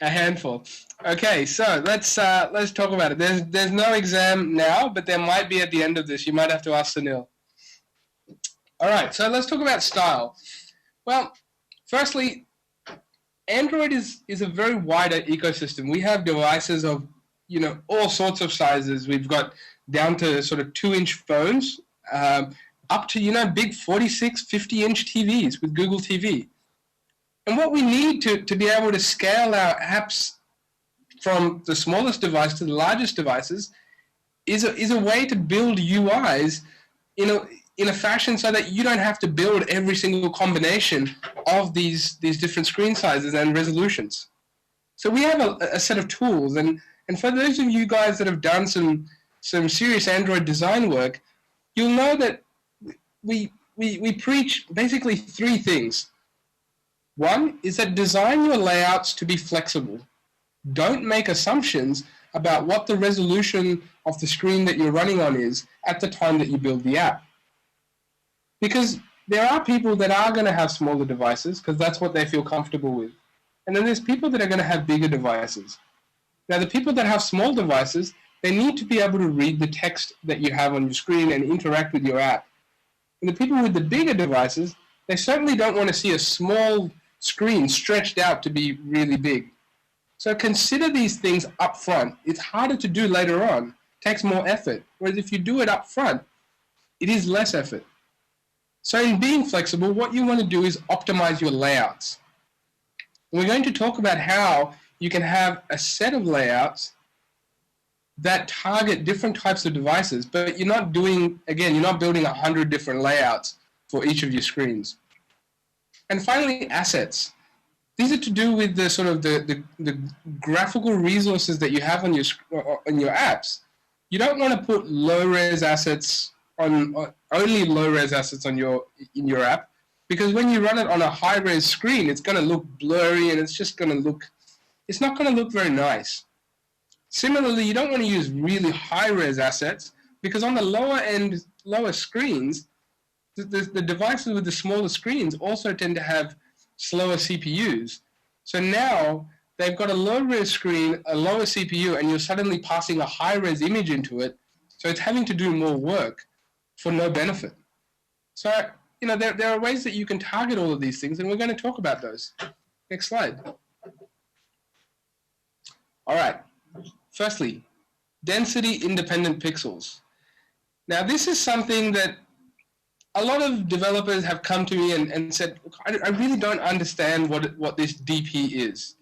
A handful. Okay, so let's talk about it. There's no exam now, but there might be at the end of this. You might have to ask Sunil. All right, so let's talk about style. Well, firstly, Android is a very wide ecosystem. We have devices of all sorts of sizes. We've got down to sort of 2-inch phones, up to big 46, 50-inch TVs with Google TV. And what we need to be able to scale our apps from the smallest device to the largest devices is a way to build UIs in a fashion so that you don't have to build every single combination of these different screen sizes and resolutions. So we have a set of tools, and for those of you guys that have done some serious Android design work, you'll know that we preach basically 3 things. One is that design your layouts to be flexible. Don't make assumptions about what the resolution of the screen that you're running on is at the time that you build the app. Because there are people that are going to have smaller devices because that's what they feel comfortable with. And then there's people that are going to have bigger devices. Now, the people that have small devices, they need to be able to read the text that you have on your screen and interact with your app. And the people with the bigger devices, they certainly don't want to see a small screen stretched out to be really big. So consider these things up front. It's harder to do later on, takes more effort. Whereas if you do it up front, it is less effort. So in being flexible, what you want to do is optimize your layouts. And we're going to talk about how you can have a set of layouts that target different types of devices, but you're not doing, again, you're not building 100 different layouts for each of your screens. And finally, assets. These are to do with the sort of the graphical resources that you have on your apps. You don't want to put low-res assets on only low-res assets in your app, because when you run it on a high-res screen, it's going to look blurry and it's just going to look, it's not going to look very nice. Similarly, you don't want to use really high-res assets, because on the lower screens, the devices with the smaller screens also tend to have slower CPUs. So now they've got a low-res screen, a lower CPU, and you're suddenly passing a high-res image into it, so it's having to do more work for no benefit. So, you know, there are ways that you can target all of these things, and we're going to talk about those. Next slide. All right. Firstly, density-independent pixels. Now, this is something that a lot of developers have come to me and said, I really don't understand what this DP is.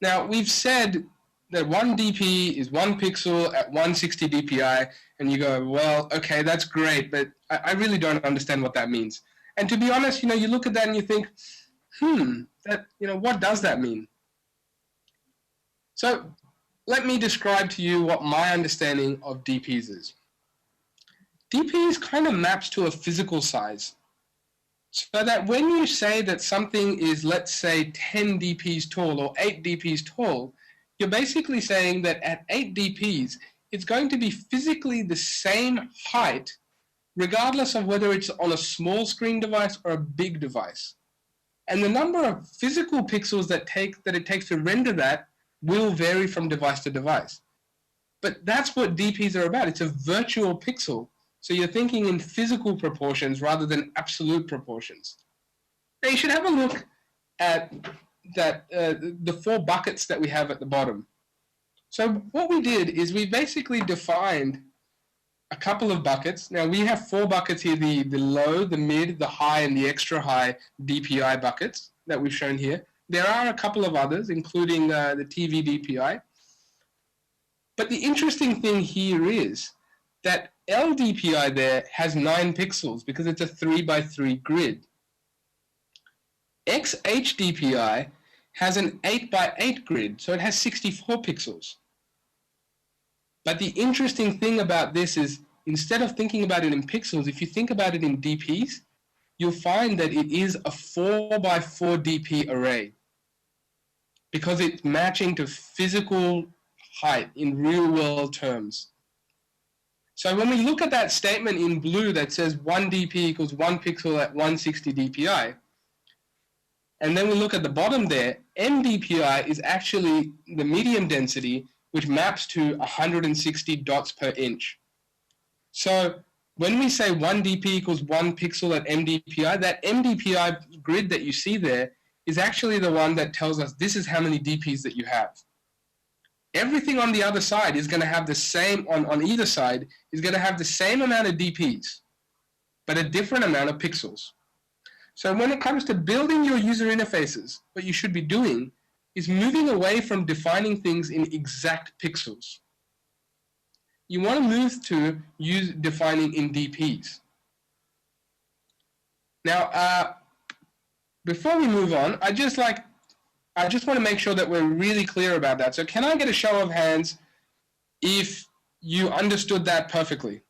Now, we've said that one DP is 1 pixel at 160 DPI, and you go, well, okay, that's great, but I really don't understand what that means. And to be honest, you know, you look at that and you think, what does that mean? So let me describe to you what my understanding of DPs is. DPs kind of maps to a physical size. So that when you say that something is, let's say, 10 DPs tall or 8 DPs tall, you're basically saying that at 8 DPs, it's going to be physically the same height, regardless of whether it's on a small screen device or a big device. And the number of physical pixels that it takes to render that will vary from device to device. But that's what DPs are about. It's a virtual pixel. So you're thinking in physical proportions rather than absolute proportions. Now you should have a look at the 4 buckets that we have at the bottom. So what we did is we basically defined a couple of buckets. Now we have 4 buckets here, the low, the mid, the high, and the extra high DPI buckets that we've shown here. There are a couple of others, including the TV DPI. But the interesting thing here is that LDPI there has 9 pixels because it's a 3x3 grid. XHDPI has an 8x8 grid, so it has 64 pixels. But the interesting thing about this is, instead of thinking about it in pixels, if you think about it in DPs, you'll find that it is a 4x4 DP array, because it's matching to physical height in real-world terms. So when we look at that statement in blue that says 1 DP equals 1 pixel at 160 DPI, and then we look at the bottom there, MDPI is actually the medium density, which maps to 160 dots per inch. So when we say 1 DP equals 1 pixel at MDPI, that MDPI grid that you see there is actually the one that tells us this is how many DPs that you have. Everything on the other side is going to have the same, on either side, is going to have the same amount of DPs, but a different amount of pixels. So when it comes to building your user interfaces, what you should be doing is moving away from defining things in exact pixels. You want to move to defining in DPs. Now, before we move on, I just want to make sure that we're really clear about that. So can I get a show of hands if you understood that perfectly?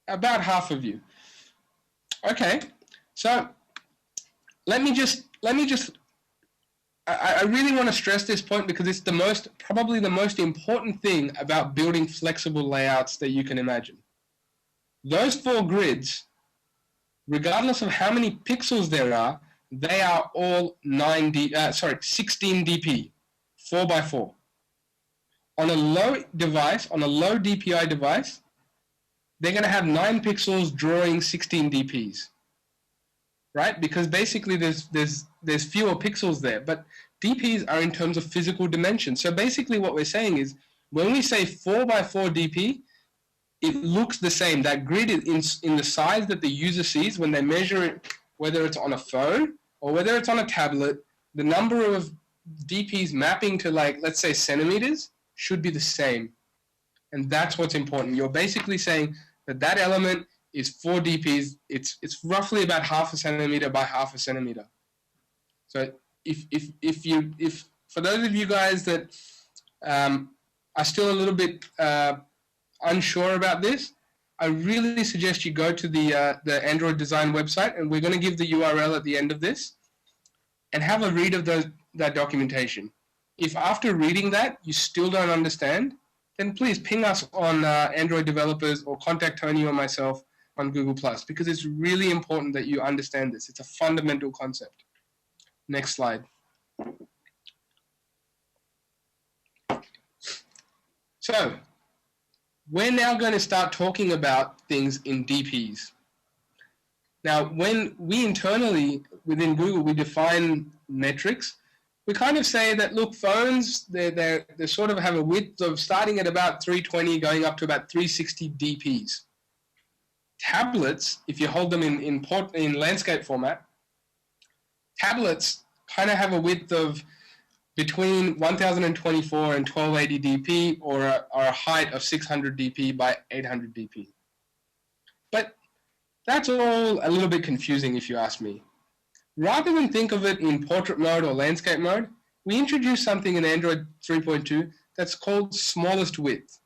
About half of you. Okay, so I really want to stress this point because it's probably the most important thing about building flexible layouts that you can imagine. Those 4 grids, regardless of how many pixels there are, they are all 16 DP, 4x4. On a low device, on a low DPI device, they're going to have 9 pixels drawing 16 DPs. right? Because basically there's fewer pixels there, but DPs are in terms of physical dimensions. So basically what we're saying is when we say 4x4 DP, it looks the same. That grid is in the size that the user sees when they measure it, whether it's on a phone or whether it's on a tablet. The number of DPs mapping to, like, let's say centimeters should be the same. And that's what's important. You're basically saying that that element is 4 DPs. It's roughly about half a centimeter by half a centimeter. So if for those of you guys that are still a little bit unsure about this, I really suggest you go to the Android design website, and we're going to give the URL at the end of this, and have a read of that documentation. If after reading that you still don't understand, then please ping us on Android developers or contact Tony or myself on Google+, because it's really important that you understand this. It's a fundamental concept. Next slide. So we're now going to start talking about things in DPs. Now, when we internally within Google, we define metrics, we kind of say that, look, phones, they sort of have a width of starting at about 320 going up to about 360 DPs. Tablets, if you hold them in landscape format, tablets kind of have a width of between 1024 and 1280 dp, or a height of 600 dp by 800 dp. But that's all a little bit confusing if you ask me. Rather than think of it in portrait mode or landscape mode, we introduced something in Android 3.2 that's called smallest width.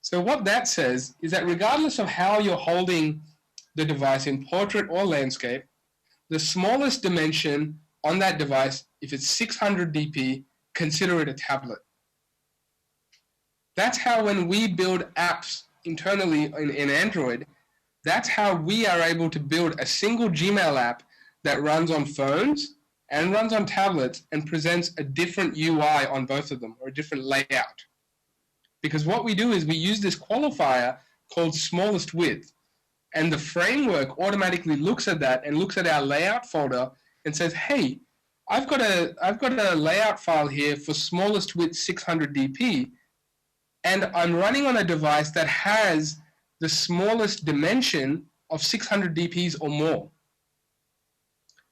So what that says is that regardless of how you're holding the device in portrait or landscape, the smallest dimension on that device, if it's 600 dp, consider it a tablet. That's how when we build apps internally in Android, that's how we are able to build a single Gmail app that runs on phones and runs on tablets and presents a different UI on both of them, or a different layout. Because what we do is we use this qualifier called smallest width, and the framework automatically looks at that and looks at our layout folder and says, hey, I've got a layout file here for smallest width 600 dp, and I'm running on a device that has the smallest dimension of 600 dps or more.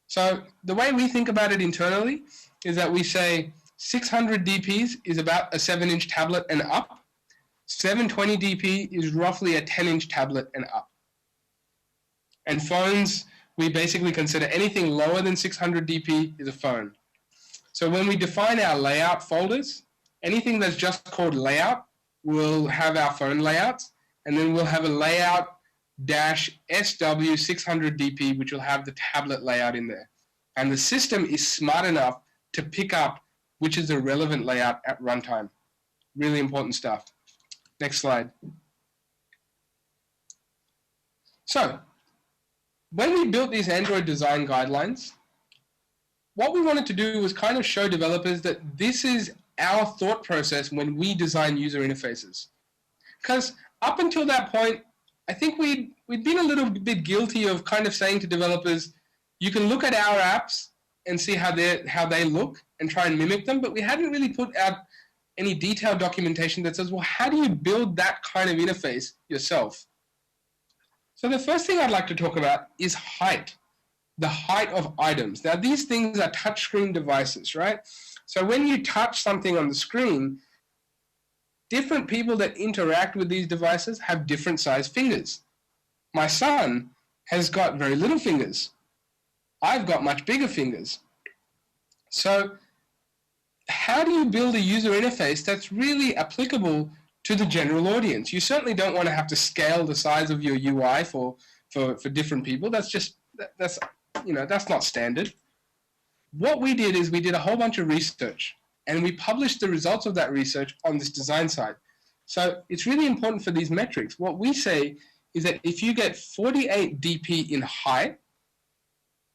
So the way we think about it internally is that we say 600 dps is about a 7-inch tablet and up. 720 dp is roughly a 10-inch tablet and up. And phones, we basically consider anything lower than 600 dp is a phone. So when we define our layout folders, anything that's just called layout will have our phone layouts, and then we'll have a layout -SW 600 dp, which will have the tablet layout in there. And the system is smart enough to pick up which is the relevant layout at runtime. Really important stuff. Next slide. So when we built these Android design guidelines, what we wanted to do was kind of show developers that this is our thought process when we design user interfaces. Because up until that point, I think we'd been a little bit guilty of kind of saying to developers, you can look at our apps and see how they look and try and mimic them, but we hadn't really put out any detailed documentation that says, well, how do you build that kind of interface yourself? So the first thing I'd like to talk about is height, the height of items. Now, these things are touchscreen devices, right? So when you touch something on the screen, different people that interact with these devices have different sized fingers. My son has got very little fingers. I've got much bigger fingers. So how do you build a user interface that's really applicable to the general audience? You certainly don't want to have to scale the size of your UI for different people. That's not standard. What we did is we did a whole bunch of research, and we published the results of that research on this design site. So it's really important for these metrics. What we say is that if you get 48 dp in height,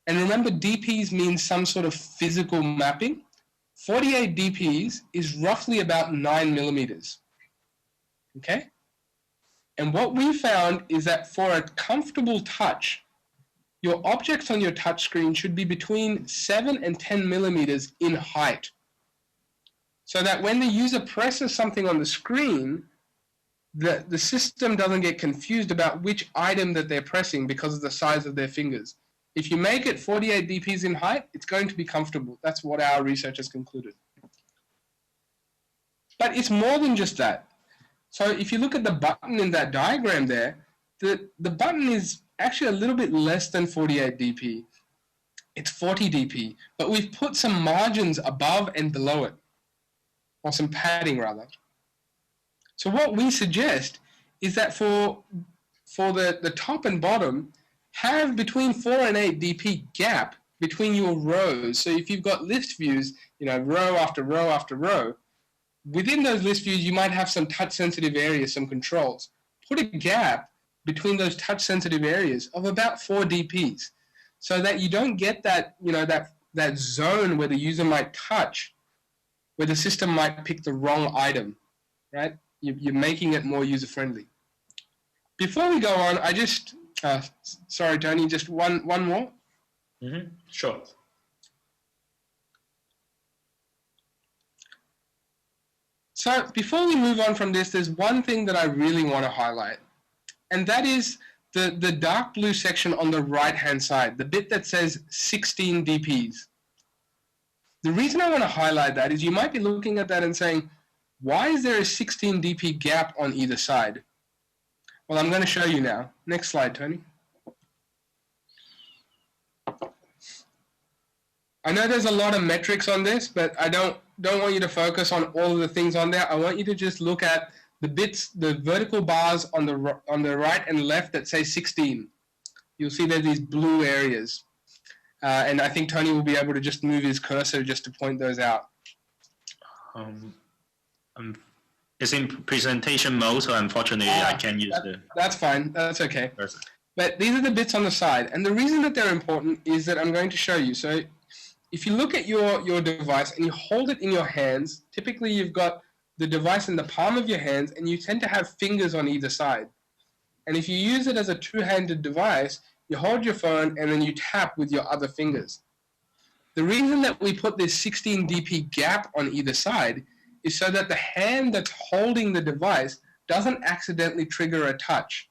and remember dps means some sort of physical mapping, 48 dps is roughly about 9 millimeters. Okay? And what we found is that for a comfortable touch, your objects on your touchscreen should be between 7 and 10 millimeters in height, so that when the user presses something on the screen, the system doesn't get confused about which item that they're pressing because of the size of their fingers. If you make it 48 dps in height, it's going to be comfortable. That's what our research has concluded. But it's more than just that. So if you look at the button in that diagram there, the button is actually a little bit less than 48 dp. It's 40 dp, but we've put some margins above and below it, or some padding rather. So what we suggest is that for the top and bottom, have between 4 and 8 dp gap between your rows. So if you've got list views, row after row after row, within those list views you might have some touch sensitive areas, some controls. Put a gap between those touch sensitive areas of about 4 dps, so that you don't get that, that zone where the user might touch, where the system might pick the wrong item, right? You're making it more user-friendly. Before we go on, I just, sorry Tony, just one more. Mm-hmm. Sure. So before we move on from this, there's one thing that I really want to highlight, and that is the dark blue section on the right-hand side, the bit that says 16 dps. The reason I want to highlight that is you might be looking at that and saying, why is there a 16 dp gap on either side? Well, I'm going to show you now. Next slide, Tony. I know there's a lot of metrics on this, but I don't want you to focus on all of the things on there. I want you to just look at the bits, the vertical bars on the right and left that say 16. You'll see there's these blue areas. And I think Tony will be able to just move his cursor just to point those out. It's in presentation mode, so unfortunately I can't use the... That's fine. That's okay. cursor. But these are the bits on the side. And the reason that they're important is that I'm going to show you. So if you look at your device and you hold it in your hands, typically you've got the device in the palm of your hands and you tend to have fingers on either side. And if you use it as a two-handed device, you hold your phone and then you tap with your other fingers. The reason that we put this 16 dp gap on either side is so that the hand that's holding the device doesn't accidentally trigger a touch.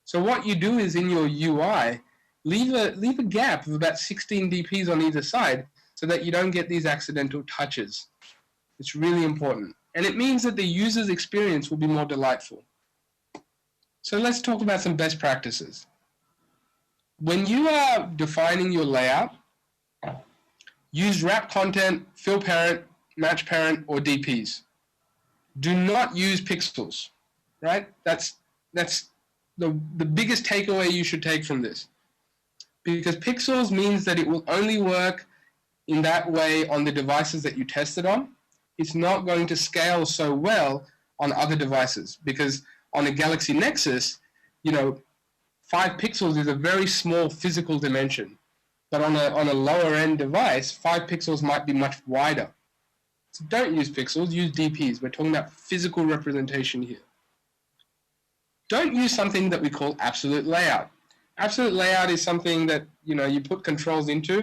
So what you do is in your UI, leave a gap of about 16 dps on either side so that you don't get these accidental touches. It's really important. And it means that the user's experience will be more delightful. So let's talk about some best practices. When you are defining your layout, use wrap content, fill parent, match parent, or DPs. Do not use pixels, right? That's the biggest takeaway you should take from this. Because pixels means that it will only work in that way on the devices that you tested on. It's not going to scale so well on other devices, because on a Galaxy Nexus, 5 pixels is a very small physical dimension. But on a lower end device, 5 pixels might be much wider. So don't use pixels, use DPs. We're talking about physical representation here. Don't use something that we call absolute layout. Absolute layout is something that you put controls into,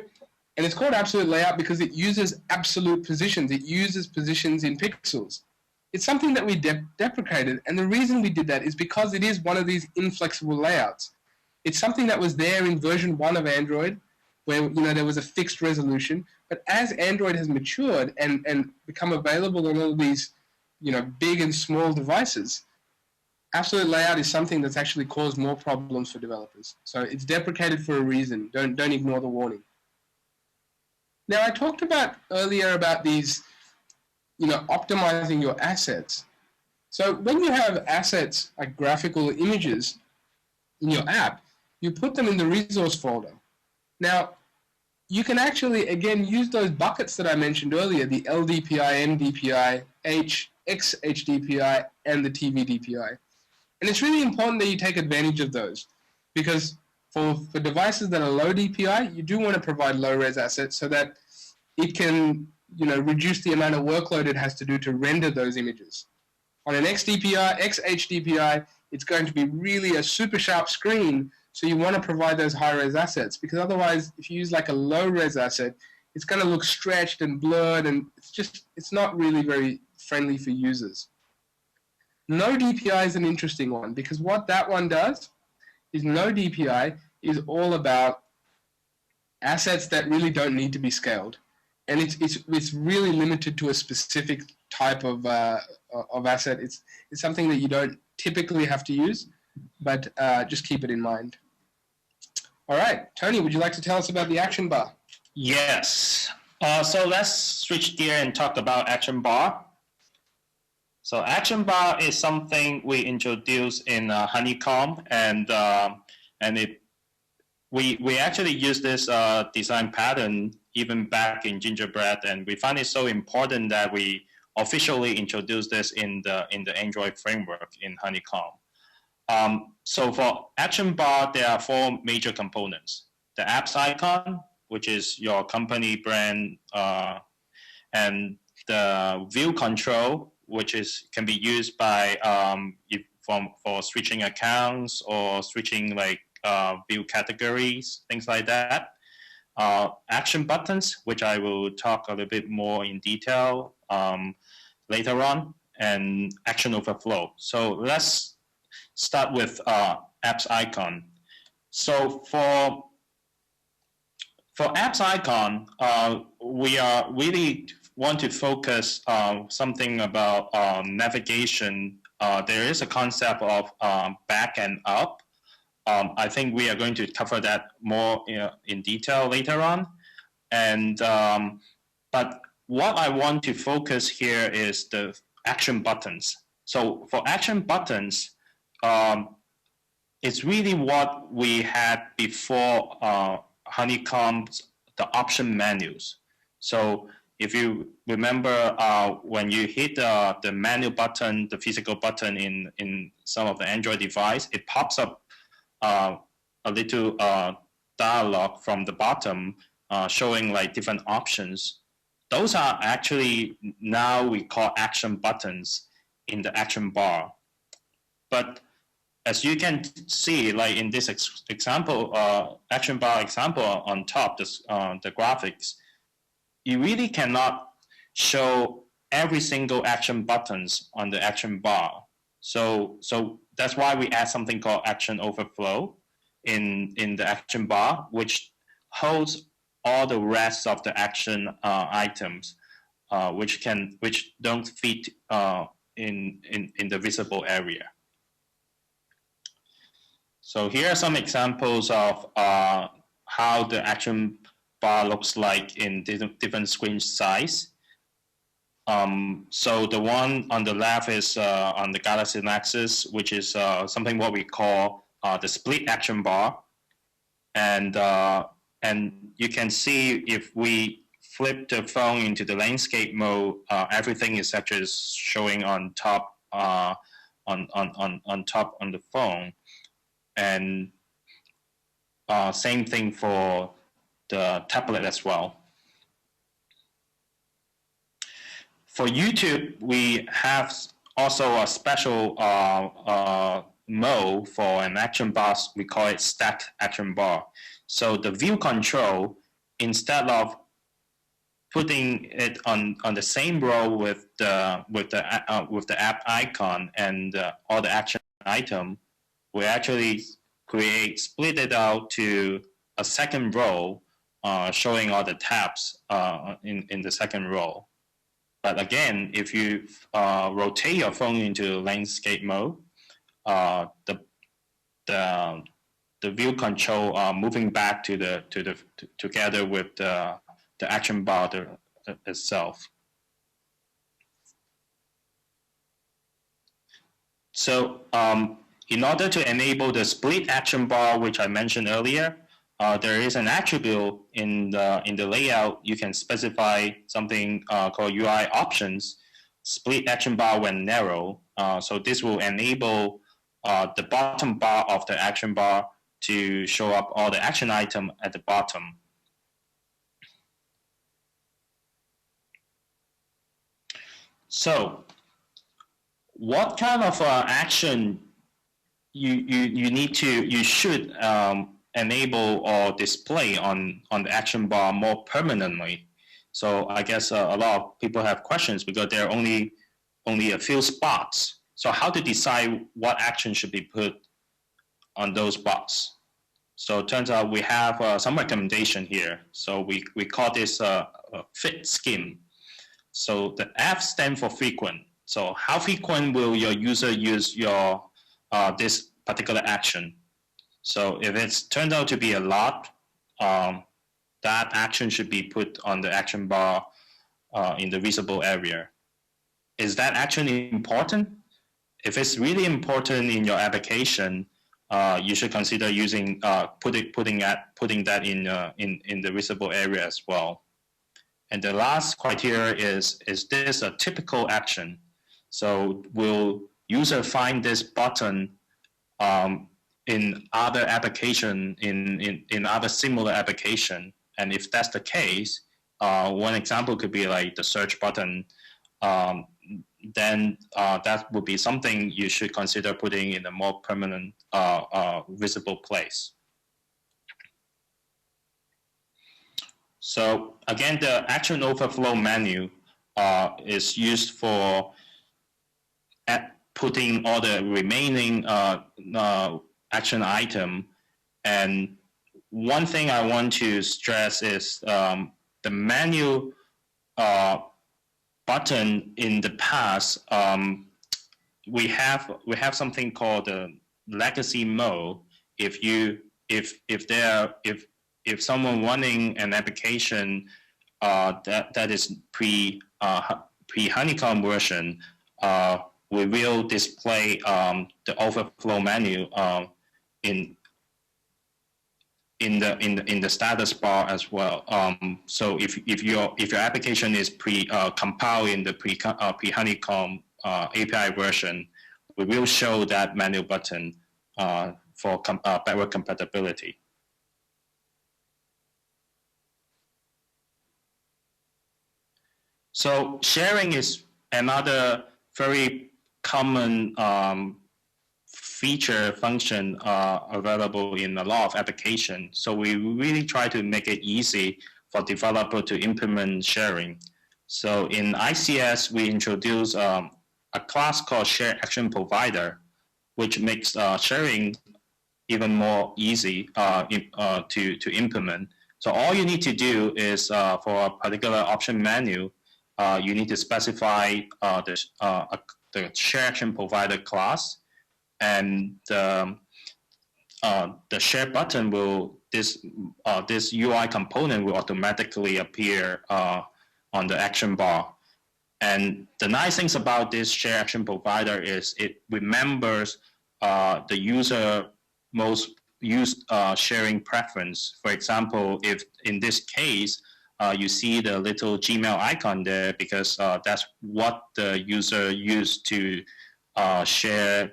and it's called absolute layout because it uses absolute positions. It uses positions in pixels. It's something that we deprecated, and the reason we did that is because it is one of these inflexible layouts. It's something that was there in version 1 of Android, where there was a fixed resolution. But as Android has matured and become available on all these big and small devices, absolute layout is something that's actually caused more problems for developers. So it's deprecated for a reason. Don't ignore the warning. Now I talked earlier about these, optimizing your assets. So when you have assets like graphical images in your app, you put them in the resource folder. Now, you can actually, again, use those buckets that I mentioned earlier, the LDPI, MDPI, XHDPI, and the TVDPI. And it's really important that you take advantage of those, because for devices that are low DPI, you do want to provide low-res assets so that it can, reduce the amount of workload it has to do to render those images. On an XHDPI, it's going to be really a super sharp screen, So you want to provide those high-res assets, because otherwise, if you use like a low-res asset, it's going to look stretched and blurred, and it's not really very friendly for users. No DPI is an interesting one, because what that one does is no DPI is all about assets that really don't need to be scaled, and it's really limited to a specific type of asset. It's something that you don't typically have to use, but just keep it in mind. All right, Tony, would you like to tell us about the action bar? Yes. So let's switch gear and talk about action bar. So action bar is something we introduced in Honeycomb, and we actually use this design pattern even back in Gingerbread, and we find it so important that we officially introduced this in the Android framework in Honeycomb. So for action bar, there are 4 major components: the apps icon, which is your company brand, and the view control, which can be used by for switching accounts or switching like view categories, things like that. Action buttons, which I will talk a little bit more in detail later on, and action overflow. So let's start with apps icon. So for apps icon, we are really want to focus something about navigation. There is a concept of back and up. I think we are going to cover that more in detail later on. And but what I want to focus here is the action buttons. So for action buttons, it's really what we had before Honeycomb's the option menus. So if you remember, when you hit the menu button, the physical button in some of the Android device, it pops up a little dialog from the bottom showing like different options. Those are actually now we call action buttons in the action bar. But as you can see, like in this example, action bar example on top, the graphics, you really cannot show every single action buttons on the action bar. So that's why we add something called action overflow in the action bar, which holds all the rest of the action items, which don't fit in the visible area. So here are some examples of how the action bar looks like in different screen size. So the one on the left is on the Galaxy Nexus, which is something what we call the split action bar. And you can see if we flip the phone into the landscape mode, everything is actually showing on top on top on the phone. And same thing for the tablet as well. For YouTube, we have also a special mode for an action bar. We call it stacked action bar. So the view control, instead of putting it on the same row with the app icon and all the action item, we actually split it out to a second row, showing all the tabs in the second row. But again, if you rotate your phone into landscape mode, the view control moving back together with the action bar itself. So in order to enable the split action bar, which I mentioned earlier, there is an attribute in the layout. You can specify something called UI options, split action bar when narrow. So this will enable the bottom bar of the action bar to show up all the action item at the bottom. So what kind of action you should enable or display on the action bar more permanently. So I guess a lot of people have questions because there are only a few spots. So how to decide what action should be put on those spots? So it turns out we have some recommendation here. So we call this a fit scheme. So the F stands for frequent. So how frequent will your user use your this particular action? So if it's turned out to be a lot, that action should be put on the action bar in the visible area. Is that action important? If it's really important in your application, you should consider using putting that in the visible area as well. And the last criteria is this a typical action? So will user find this button in other application, in other similar application? And if that's the case, one example could be like the search button. Then that would be something you should consider putting in a more permanent, visible place. So again, the action overflow menu is used for putting all the remaining action item. And one thing I want to stress is the menu button in the past, we have something called the legacy mode. If someone running an application that is pre honeycomb version, we will display the overflow menu in the status bar as well. So if your application is compiled in the pre honeycomb API version, we will show that menu button for backward compatibility. So sharing is another very common feature function available in a lot of applications. So we really try to make it easy for developer to implement sharing. So in ICS, we introduce a class called Share Action Provider, which makes sharing even more easy to implement. So all you need to do is for a particular option menu, you need to specify the Share Action Provider class, and the share button will this UI component will automatically appear on the action bar. And the nice things about this Share Action Provider is it remembers the user most used sharing preference. For example, if in this case you see the little Gmail icon there, because that's what the user used to share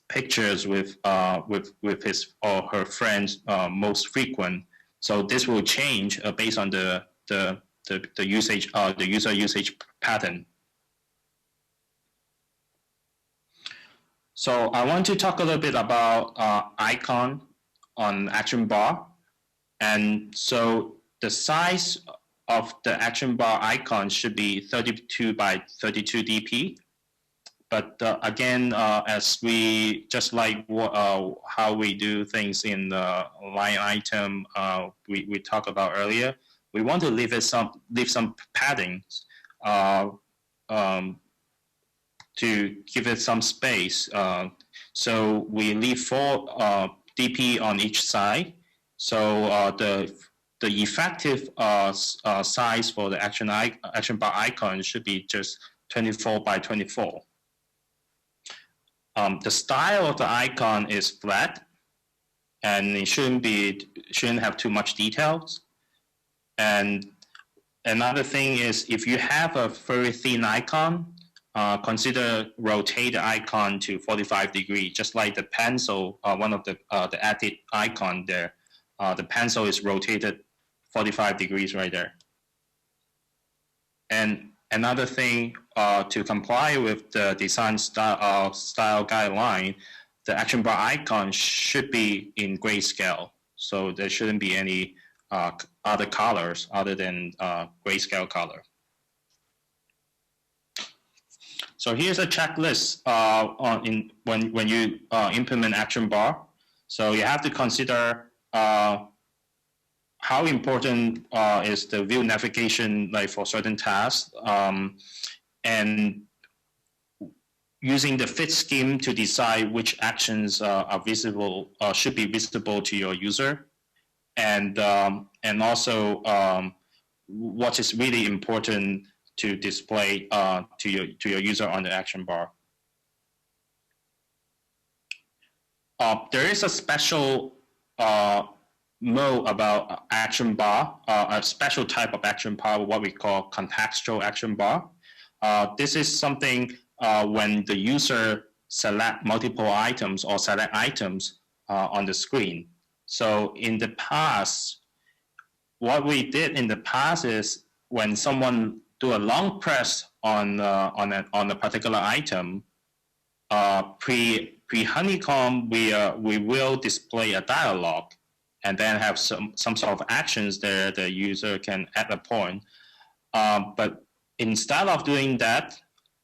pictures with his or her friends most frequent. So this will change based on the usage the user usage pattern. So I want to talk a little bit about icon on action bar. And so the size of the action bar icon should be 32 by 32 dp. But again, as we just like how we do things in the line item we talked about earlier, we want to leave some padding to give it some space. So we leave 4 dp on each side. So the effective size for the action bar icon should be just 24 by 24. The style of the icon is flat, and it shouldn't have too much details. And another thing is, if you have a very thin icon, consider rotate the icon to 45 degrees, just like the pencil, one of the added icon there. The pencil is rotated 45 degrees right there. And another thing, to comply with the design style guideline, the action bar icon should be in grayscale. So there shouldn't be any other colors other than grayscale color. So here's a checklist when you implement action bar. So you have to consider how important is the view navigation, like for certain tasks, and using the fit scheme to decide which actions are visible, should be visible to your user, and also what is really important to display to your user on the action bar. There is a special mode about action bar, a special type of action bar, what we call contextual action bar. This is something when the user select multiple items or select items on the screen. So in the past, what we did in the past is when someone do a long press on a particular item, pre-honeycomb, we will display a dialog and then have some sort of actions there the user can add a point. But instead of doing that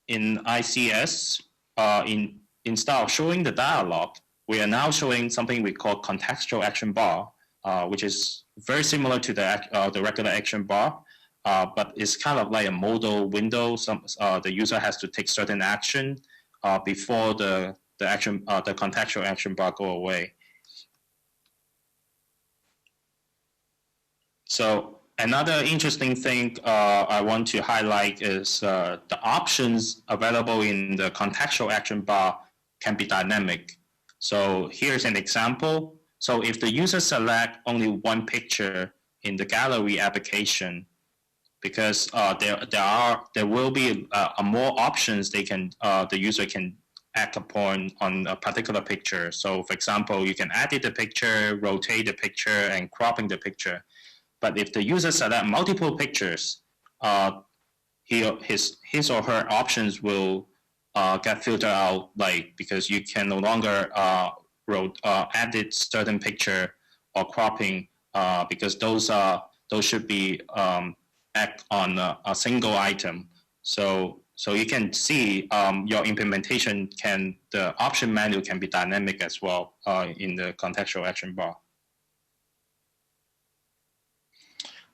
in ICS, instead of showing the dialog, we are now showing something we call contextual action bar, which is very similar to the regular action bar, but it's kind of like a modal window. The user has to take certain action before the contextual action bar go away. So another interesting thing I want to highlight is the options available in the contextual action bar can be dynamic. So here's an example. So if the user select only one picture in the gallery application, because there will be more options the user can act upon on a particular picture. So for example, you can edit the picture, rotate the picture, and cropping the picture. But if the user select multiple pictures, his or her options will get filtered out, like because you can no longer edit certain picture or cropping because those should be act on a single item. So you can see your implementation the option menu can be dynamic as well in the contextual action bar.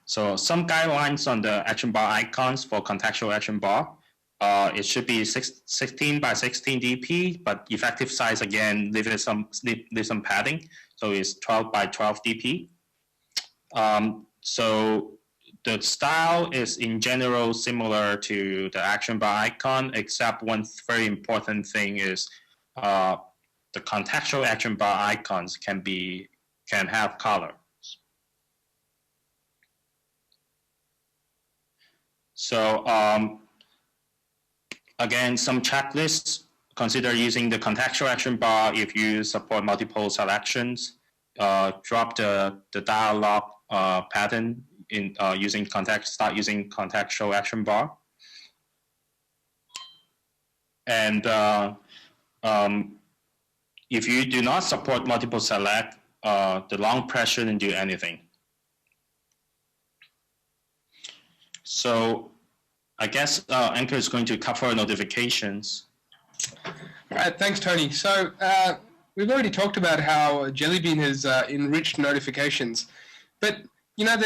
So some guidelines on the action bar icons for contextual action bar. It should be 16 by 16 dp, but effective size again leave some padding, so it's 12 by 12 dp. So the style is in general similar to the action bar icon, except one very important thing is the contextual action bar icons can have color. So again, some checklists. Consider using the contextual action bar if you support multiple selections. Drop the dialog pattern in start using contextual action bar. And if you do not support multiple select, the long press shouldn't do anything. So I guess Ankur is going to cover notifications. All right, thanks, Tony. So we've already talked about how Jelly Bean has enriched notifications, but you know,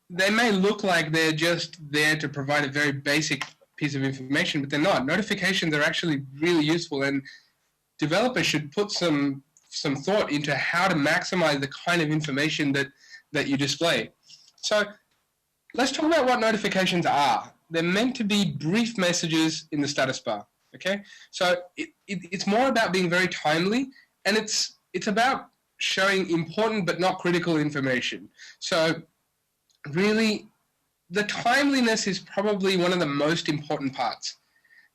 they may look like they're just there to provide a very basic piece of information, but they're not. Notifications are actually really useful, and developers should put some thought into how to maximize the kind of information that you display. So let's talk about what notifications are. They're meant to be brief messages in the status bar, okay? So it's more about being very timely, and it's about showing important but not critical information. So really, the timeliness is probably one of the most important parts.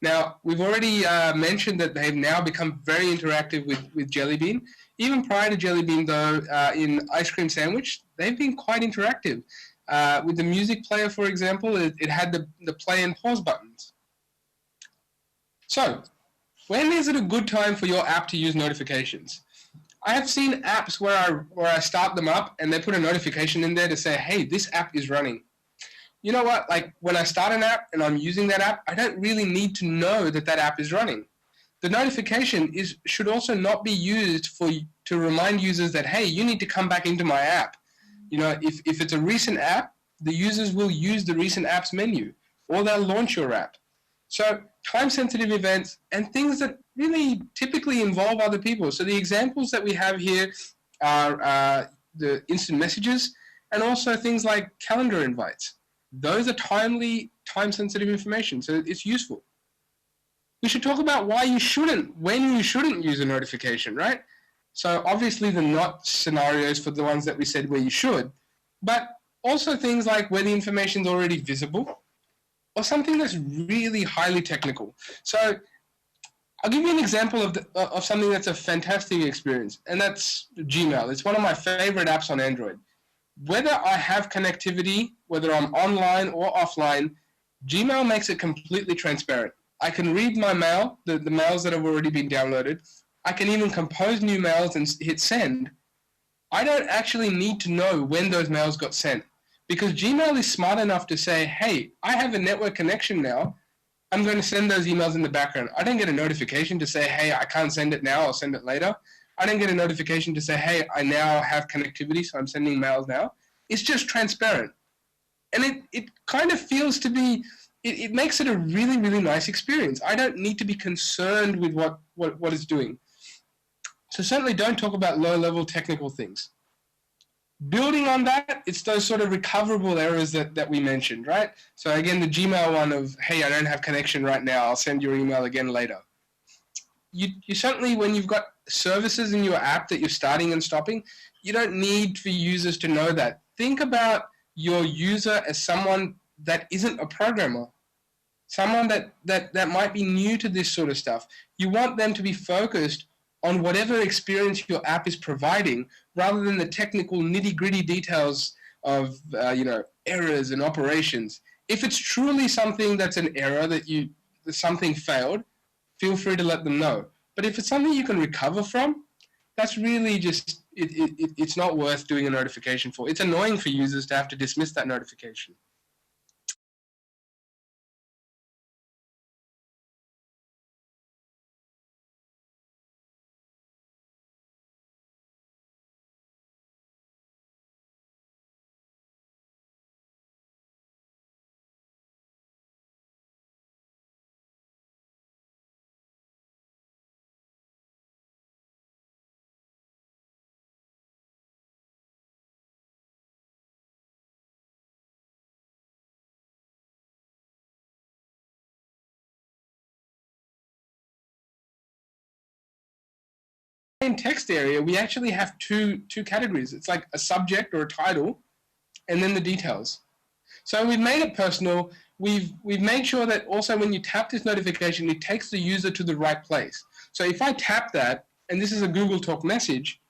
Now, we've already mentioned that they've now become very interactive with Jelly Bean. Even prior to Jelly Bean, though, in Ice Cream Sandwich, they've been quite interactive. With the music player, for example, it had the play and pause buttons. So When is it a good time for your app to use notifications? I have seen apps where I start them up and they put a notification in there to say, hey, this app is running. You know what? Like when I start an app and I'm using that app, I don't really need to know that that app is running. The notification should also not be used to remind users that, hey, you need to come back into my app. You know, if it's a recent app, the users will use the recent apps menu or they'll launch your app. So time-sensitive events and things that really typically involve other people. So the examples that we have here are the instant messages and also things like calendar invites. Those are timely, time-sensitive information, so it's useful. We should talk about when you shouldn't use a notification, right? So obviously the not scenarios for the ones that we said where you should, but also things like where the information is already visible or something that's really highly technical. So I'll give you an example of something that's a fantastic experience, and that's Gmail. It's one of my favorite apps on Android. Whether I have connectivity, whether I'm online or offline, Gmail makes it completely transparent. I can read my mail, the mails that have already been downloaded. I can even compose new mails and hit send. I don't actually need to know when those mails got sent because Gmail is smart enough to say, hey, I have a network connection now. I'm going to send those emails in the background. I don't get a notification to say, hey, I can't send it now, I'll send it later. I don't get a notification to say, hey, I now have connectivity, so I'm sending mails now. It's just transparent. And it kind of feels to be, it makes it a really, really nice experience. I don't need to be concerned with what it's doing. So certainly don't talk about low-level technical things. Building on that, it's those sort of recoverable errors that we mentioned, right? So again, the Gmail one of, hey, I don't have connection right now, I'll send your email again later. You certainly, when you've got services in your app that you're starting and stopping, you don't need for users to know that. Think about your user as someone that isn't a programmer, someone that might be new to this sort of stuff. You want them to be focused on whatever experience your app is providing rather than the technical nitty-gritty details of errors and operations. If it's truly something that's an error, that something failed, feel free to let them know. But if it's something you can recover from, that's really just, it's not worth doing a notification for. It's annoying for users to have to dismiss that notification. In text area, we actually have two categories. It's like a subject or a title, and then the details. So we've made it personal. We've made sure that also when you tap this notification, it takes the user to the right place. So if I tap that, and this is a Google Talk message,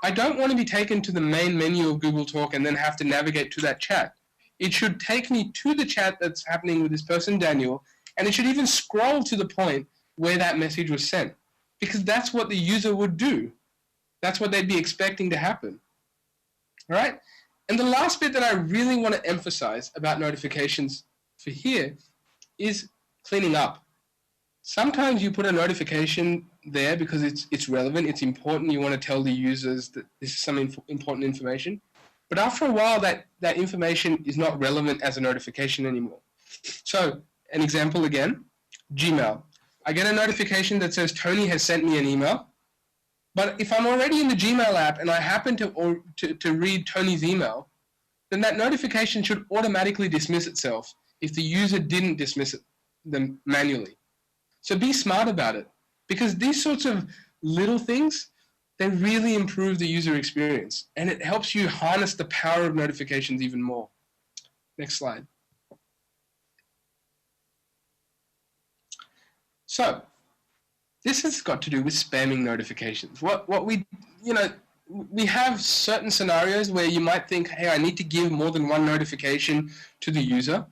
I don't want to be taken to the main menu of Google Talk and then have to navigate to that chat. It should take me to the chat that's happening with this person, Daniel, and it should even scroll to the point where that message was sent. Because that's what the user would do. That's what they'd be expecting to happen. All right? And the last bit that I really want to emphasize about notifications for here is cleaning up. Sometimes you put a notification there because it's relevant, it's important, you want to tell the users that this is some important information. But after a while, that information is not relevant as a notification anymore. So, an example again, Gmail. I get a notification that says Tony has sent me an email, but if I'm already in the Gmail app and I happen to read Tony's email, then that notification should automatically dismiss itself if the user didn't dismiss them manually. So be smart about it, because these sorts of little things, they really improve the user experience, and it helps you harness the power of notifications even more. Next slide. So, this has got to do with spamming notifications. We have certain scenarios where you might think, hey, I need to give more than one notification to the user.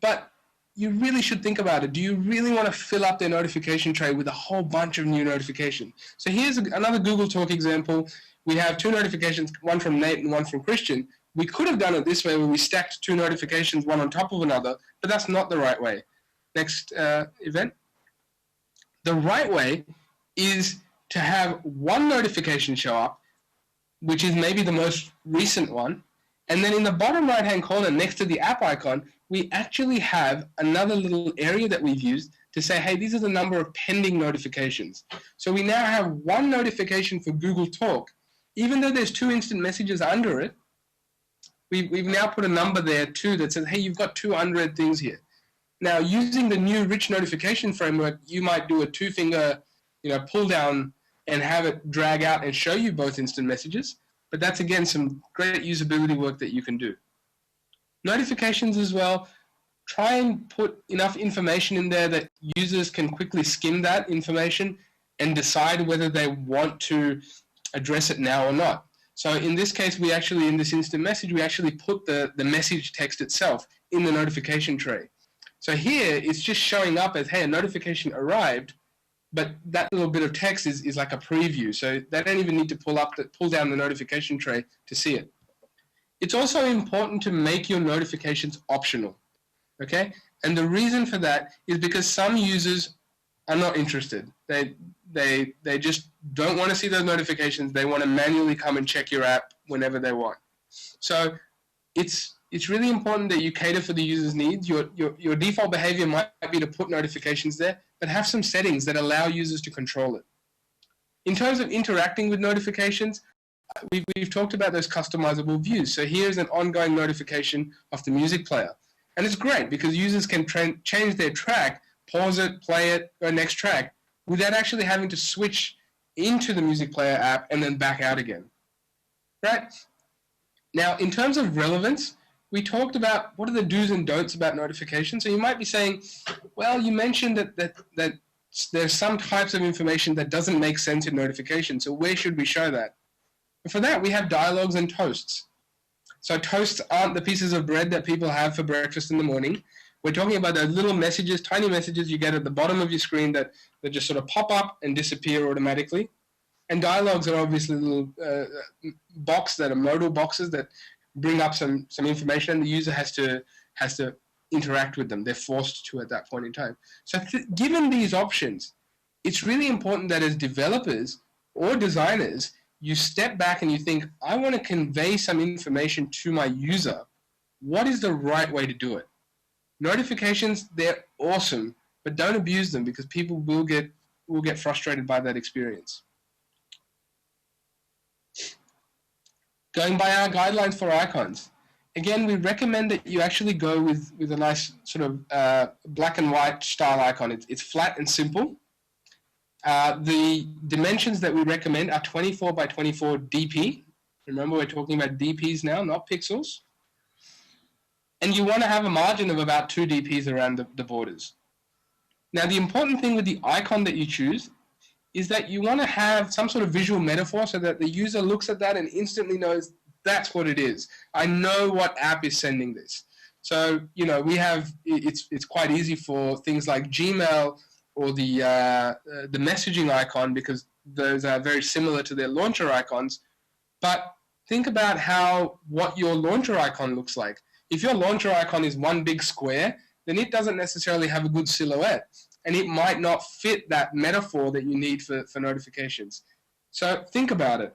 But you really should think about it. Do you really want to fill up their notification tray with a whole bunch of new notifications? So here's another Google Talk example. We have 2 notifications, one from Nate and one from Christian. We could have done it this way where we stacked 2 notifications, one on top of another, but that's not the right way. Next event. The right way is to have one notification show up, which is maybe the most recent one, and then in the bottom right-hand corner next to the app icon, we actually have another little area that we've used to say, hey, these are the number of pending notifications. So we now have one notification for Google Talk. Even though there's 2 instant messages under it, we've now put a number there too that says, hey, you've got 2 unread things here. Now, using the new rich notification framework, you might do a 2-finger, pull down and have it drag out and show you both instant messages. But that's, again, some great usability work that you can do. Notifications as well, try and put enough information in there that users can quickly skim that information and decide whether they want to address it now or not. So in this case, we actually, in this instant message, we actually put the message text itself in the notification tray. So here, it's just showing up as, hey, a notification arrived, but that little bit of text is like a preview. So they don't even need to pull down the notification tray to see it. It's also important to make your notifications optional, okay? And the reason for that is because some users are not interested. They just don't want to see those notifications. They want to manually come and check your app whenever they want. So it's really important that you cater for the user's needs. Your default behavior might be to put notifications there, but have some settings that allow users to control it. In terms of interacting with notifications, we've talked about those customizable views. So here's an ongoing notification of the music player. And it's great because users can change their track, pause it, play it, go next track, without actually having to switch into the music player app and then back out again. Right? Now, in terms of relevance, we talked about what are the do's and don'ts about notifications. So you might be saying, well, you mentioned that there's some types of information that doesn't make sense in notifications. So where should we show that? And for that, we have dialogues and toasts. So toasts aren't the pieces of bread that people have for breakfast in the morning. We're talking about those little messages, tiny messages you get at the bottom of your screen that just sort of pop up and disappear automatically. And dialogues are obviously little boxes that are modal boxes that bring up some information, and the user has to interact with them. They're forced to at that point in time. So given these options, it's really important that as developers or designers, you step back and you think, I want to convey some information to my user. What is the right way to do it? Notifications, they're awesome, but don't abuse them because people will get frustrated by that experience. Going by our guidelines for icons. Again, we recommend that you actually go with a nice sort of black and white style icon. It's flat and simple. The dimensions that we recommend are 24 by 24 dp. Remember, we're talking about dps now, not pixels. And you want to have a margin of about 2 dps around the borders. Now, the important thing with the icon that you choose is that you want to have some sort of visual metaphor so that the user looks at that and instantly knows that's what it is. I know what app is sending this. So, we have, it's quite easy for things like Gmail or the messaging icon, because those are very similar to their launcher icons. But think about what your launcher icon looks like. If your launcher icon is one big square, then it doesn't necessarily have a good silhouette, and it might not fit that metaphor that you need for notifications. So think about it.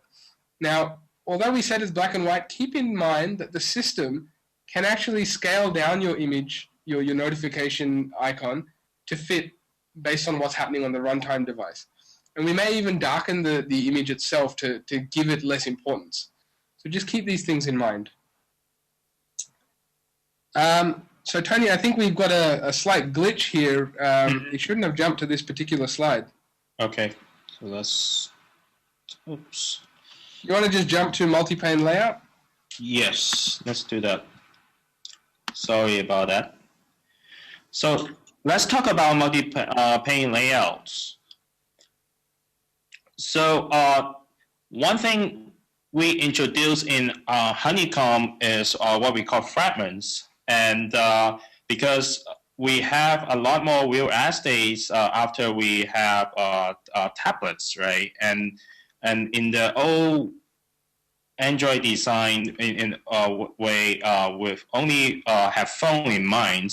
Now, although we said it's black and white, keep in mind that the system can actually scale down your image, your notification icon, to fit based on what's happening on the runtime device. And we may even darken the image itself to give it less importance. So just keep these things in mind. So Tony, I think we've got a slight glitch here. It shouldn't have jumped to this particular slide. Okay, so let's, oops. You want to just jump to multi-pane layout? Yes, let's do that. Sorry about that. So let's talk about multi-pane layouts. So one thing we introduced in Honeycomb is what we call fragments. And because we have a lot more real estates after we have tablets, right? And in the old Android design in way with only have phone in mind,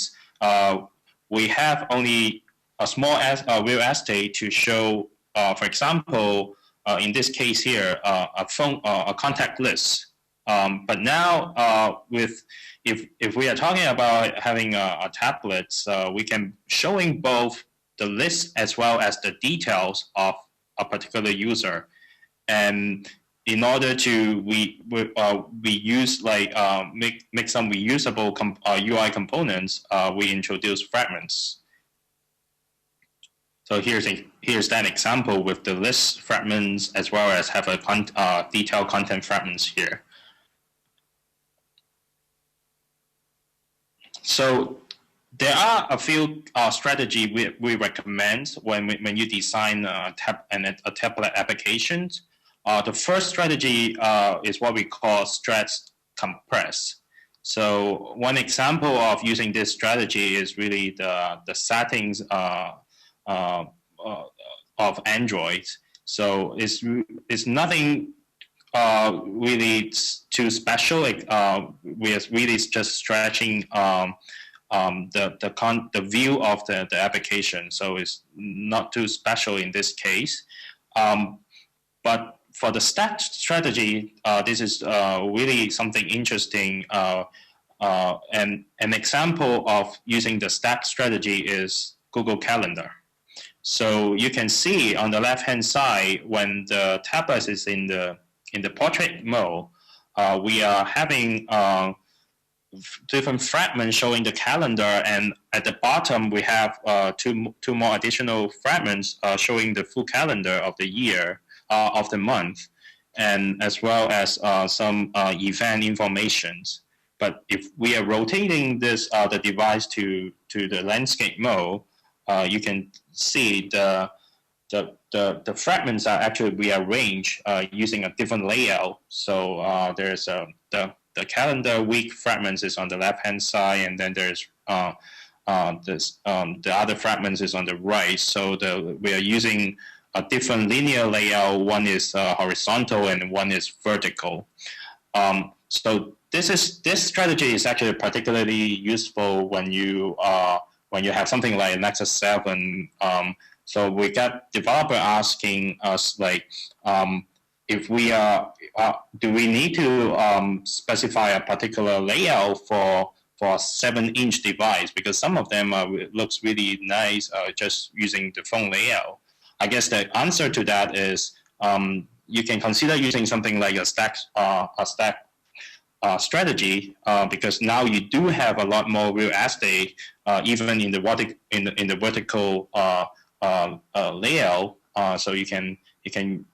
we have only a small real estate to show, for example, in this case here, a contact list. But now if we are talking about having a tablet, we can showing both the list as well as the details of a particular user. And in order to we use like make some reusable UI components, we introduce fragments. So here's that example with the list fragments as well as have a detailed content fragments here. So there are a few strategies we recommend when you design a tablet application. The first strategy is what we call strat compress. So one example of using this strategy is really the settings of Android. So it's nothing really too special. We are really just stretching the view of the application. So it's not too special in this case. But for the stat strategy, this is really something interesting. And an example of using the stat strategy is Google Calendar. So you can see on the left-hand side, when the tablet is in the portrait mode, we are having different fragments showing the calendar, and at the bottom we have two more additional fragments showing the full calendar of the year, of the month, and as well as some event informations. But if we are rotating this the device to the landscape mode, you can see the fragments are actually rearranged using a different layout. So there's the calendar week fragments is on the left-hand side, and then there's the other fragments is on the right. So we are using a different linear layout. One is horizontal and one is vertical. So this strategy is actually particularly useful when you have something like Nexus 7. So we got developer asking us like, if we do we need to specify a particular layout for a 7-inch device, because some of them looks really nice just using the phone layout. I guess the answer to that is you can consider using something like a stack strategy, because now you do have a lot more real estate even in the vertical layout. So you can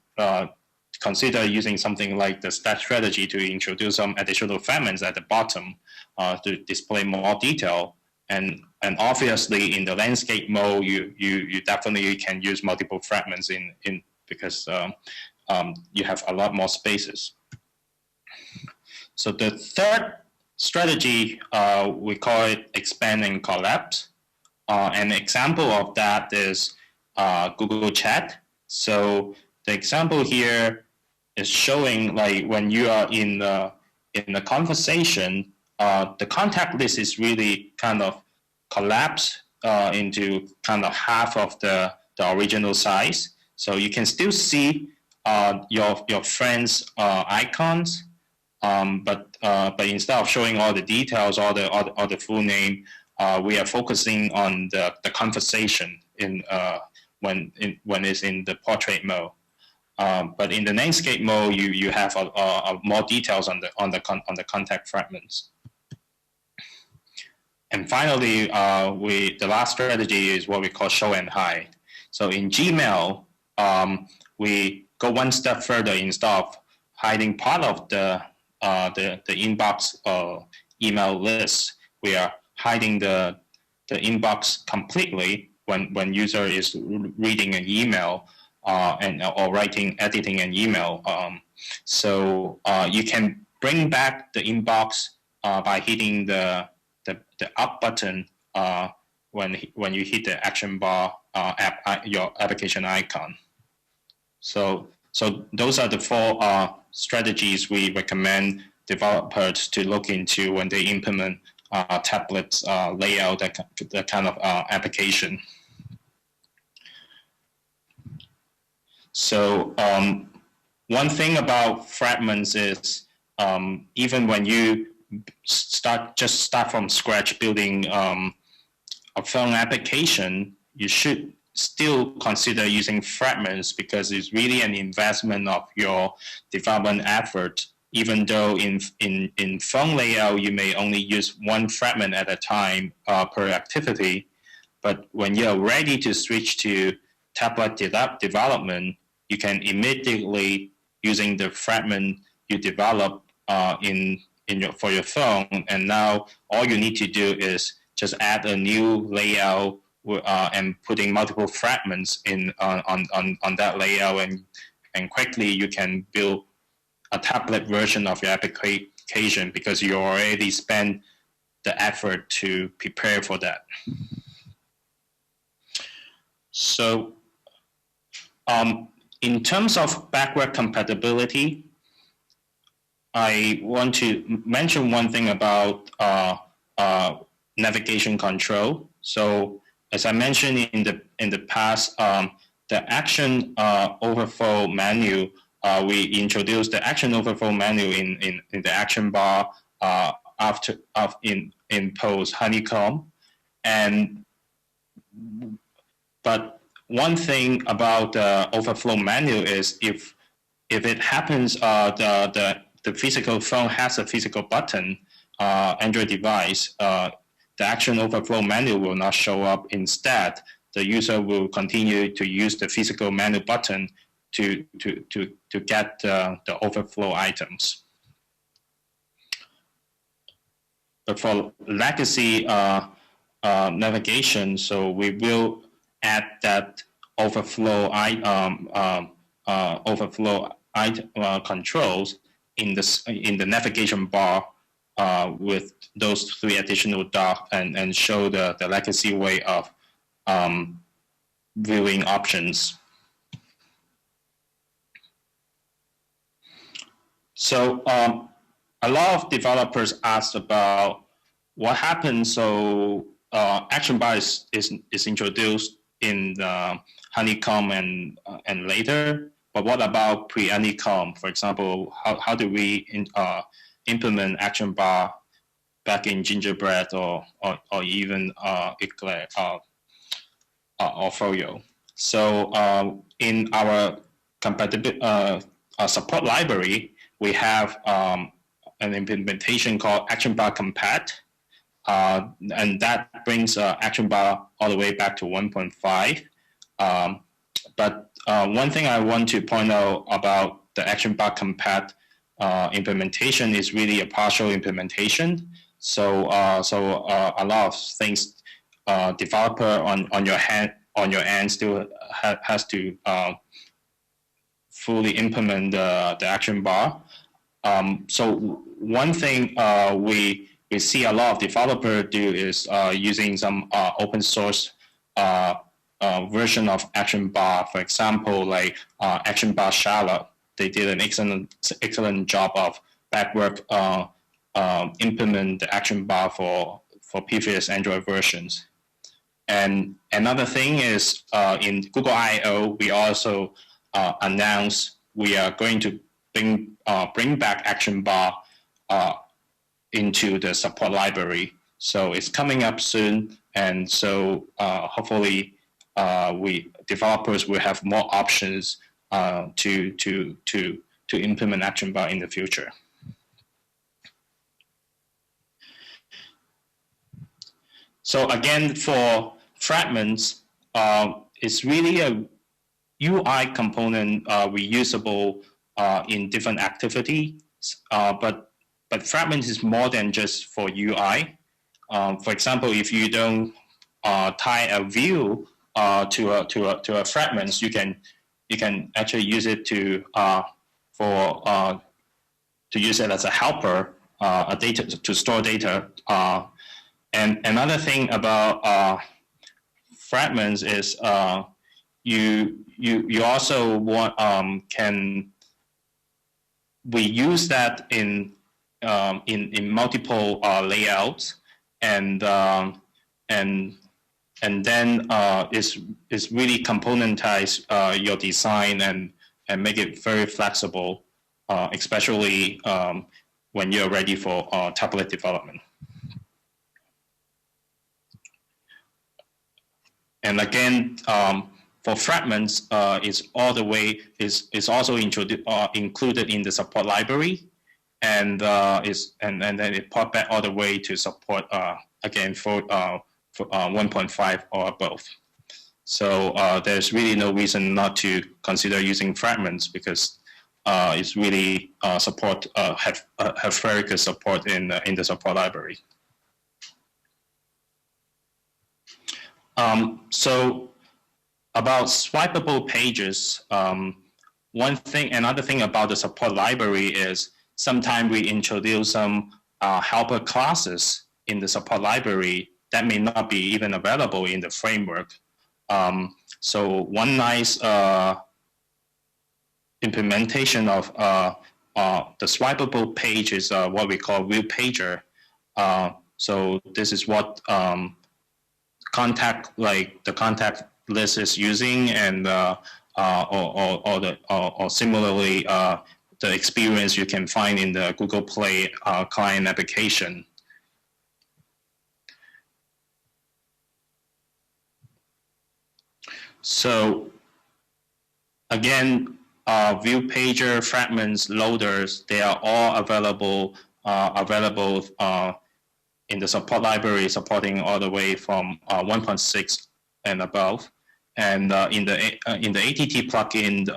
consider using something like the stack strategy to introduce some additional fragments at the bottom to display more detail. And obviously in the landscape mode, you definitely can use multiple fragments in because you have a lot more spaces. So the third strategy, we call it expand and collapse. An example of that is Google Chat. So the example here is showing like when you are in the conversation, the contact list is really kind of collapsed into kind of half of the original size. So you can still see your friends' icons, but instead of showing all the details, all the full name, we are focusing on the conversation when it's in the portrait mode. But in the landscape mode, you have more details on the contact fragments. And finally, the last strategy is what we call show and hide. So in Gmail, we go one step further. Instead of hiding part of the inbox email list, we are hiding the inbox completely when user is reading an email or editing an email. So you can bring back the inbox by hitting the up button when you hit the action bar your application icon. So those are the 4 strategies we recommend developers to look into when they implement tablets layout, that kind of application. So one thing about fragments is even when you start from scratch building a phone application, you should still consider using fragments because it's really an investment of your development effort. Even though in phone layout, you may only use 1 fragment at a time per activity, but when you're ready to switch to tablet development, you can immediately using the fragment you develop for your phone, and now all you need to do is just add a new layout and putting multiple fragments on that layout, and quickly you can build a tablet version of your application because you already spent the effort to prepare for that. So in terms of backward compatibility, I want to mention one thing about navigation control. So as I mentioned in the past, the action overflow menu, we introduced the action overflow menu in the action bar in post honeycomb, but one thing about the overflow menu is if it happens the physical phone has a physical button, Android device, the action overflow menu will not show up. Instead, the user will continue to use the physical menu button to get the overflow items. But for legacy navigation, so we will add that overflow controls in the navigation bar with those 3 additional dots and show the legacy way of viewing options. So a lot of developers asked about what happens. So action bar is introduced in the honeycomb and later, but what about pre-honeycomb? For example, how do we implement action bar back in Gingerbread or even Eclair or Froyo? So in our support library, we have an implementation called action bar compat, and that brings action bar all the way back to 1.5. But one thing I want to point out about the action bar compat implementation is really a partial implementation. So a lot of things developer on your end still has to fully implement the action bar. So one thing we see a lot of developers do is using some open source version of action bar. For example, like action bar Charlotte, they did an excellent job of backward implement the action bar for previous Android versions. And another thing is in Google I/O, we also announced we are going to bring back action bar into the support library. So it's coming up soon, and so hopefully developers will have more options to implement action bar in the future. So again, for fragments, it's really a UI component reusable in different activities, but fragments is more than just for UI. For example, if you don't tie a view to a fragments, you can actually use it to use it as a helper, a data to store data. And another thing about fragments is you also want we use that in multiple layouts, and then is really componentize your design and make it very flexible, especially when you're ready for tablet development. And again, for fragments, it's all the way is also included in the support library, and then it pop back all the way to support again for 1.5 or above. So there's really no reason not to consider using fragments, because it's really have very good support in the support library. So about swipeable pages, another thing about the support library is sometimes we introduce some helper classes in the support library that may not be even available in the framework. So one nice implementation of the swipeable page is what we call View Pager. So this is what the contact list is using, and or similarly the experience you can find in the Google Play client application. So again, View Pager, fragments, loaders, they are all available in the support library, supporting all the way from 1.6 and above. And in the ATT plugin,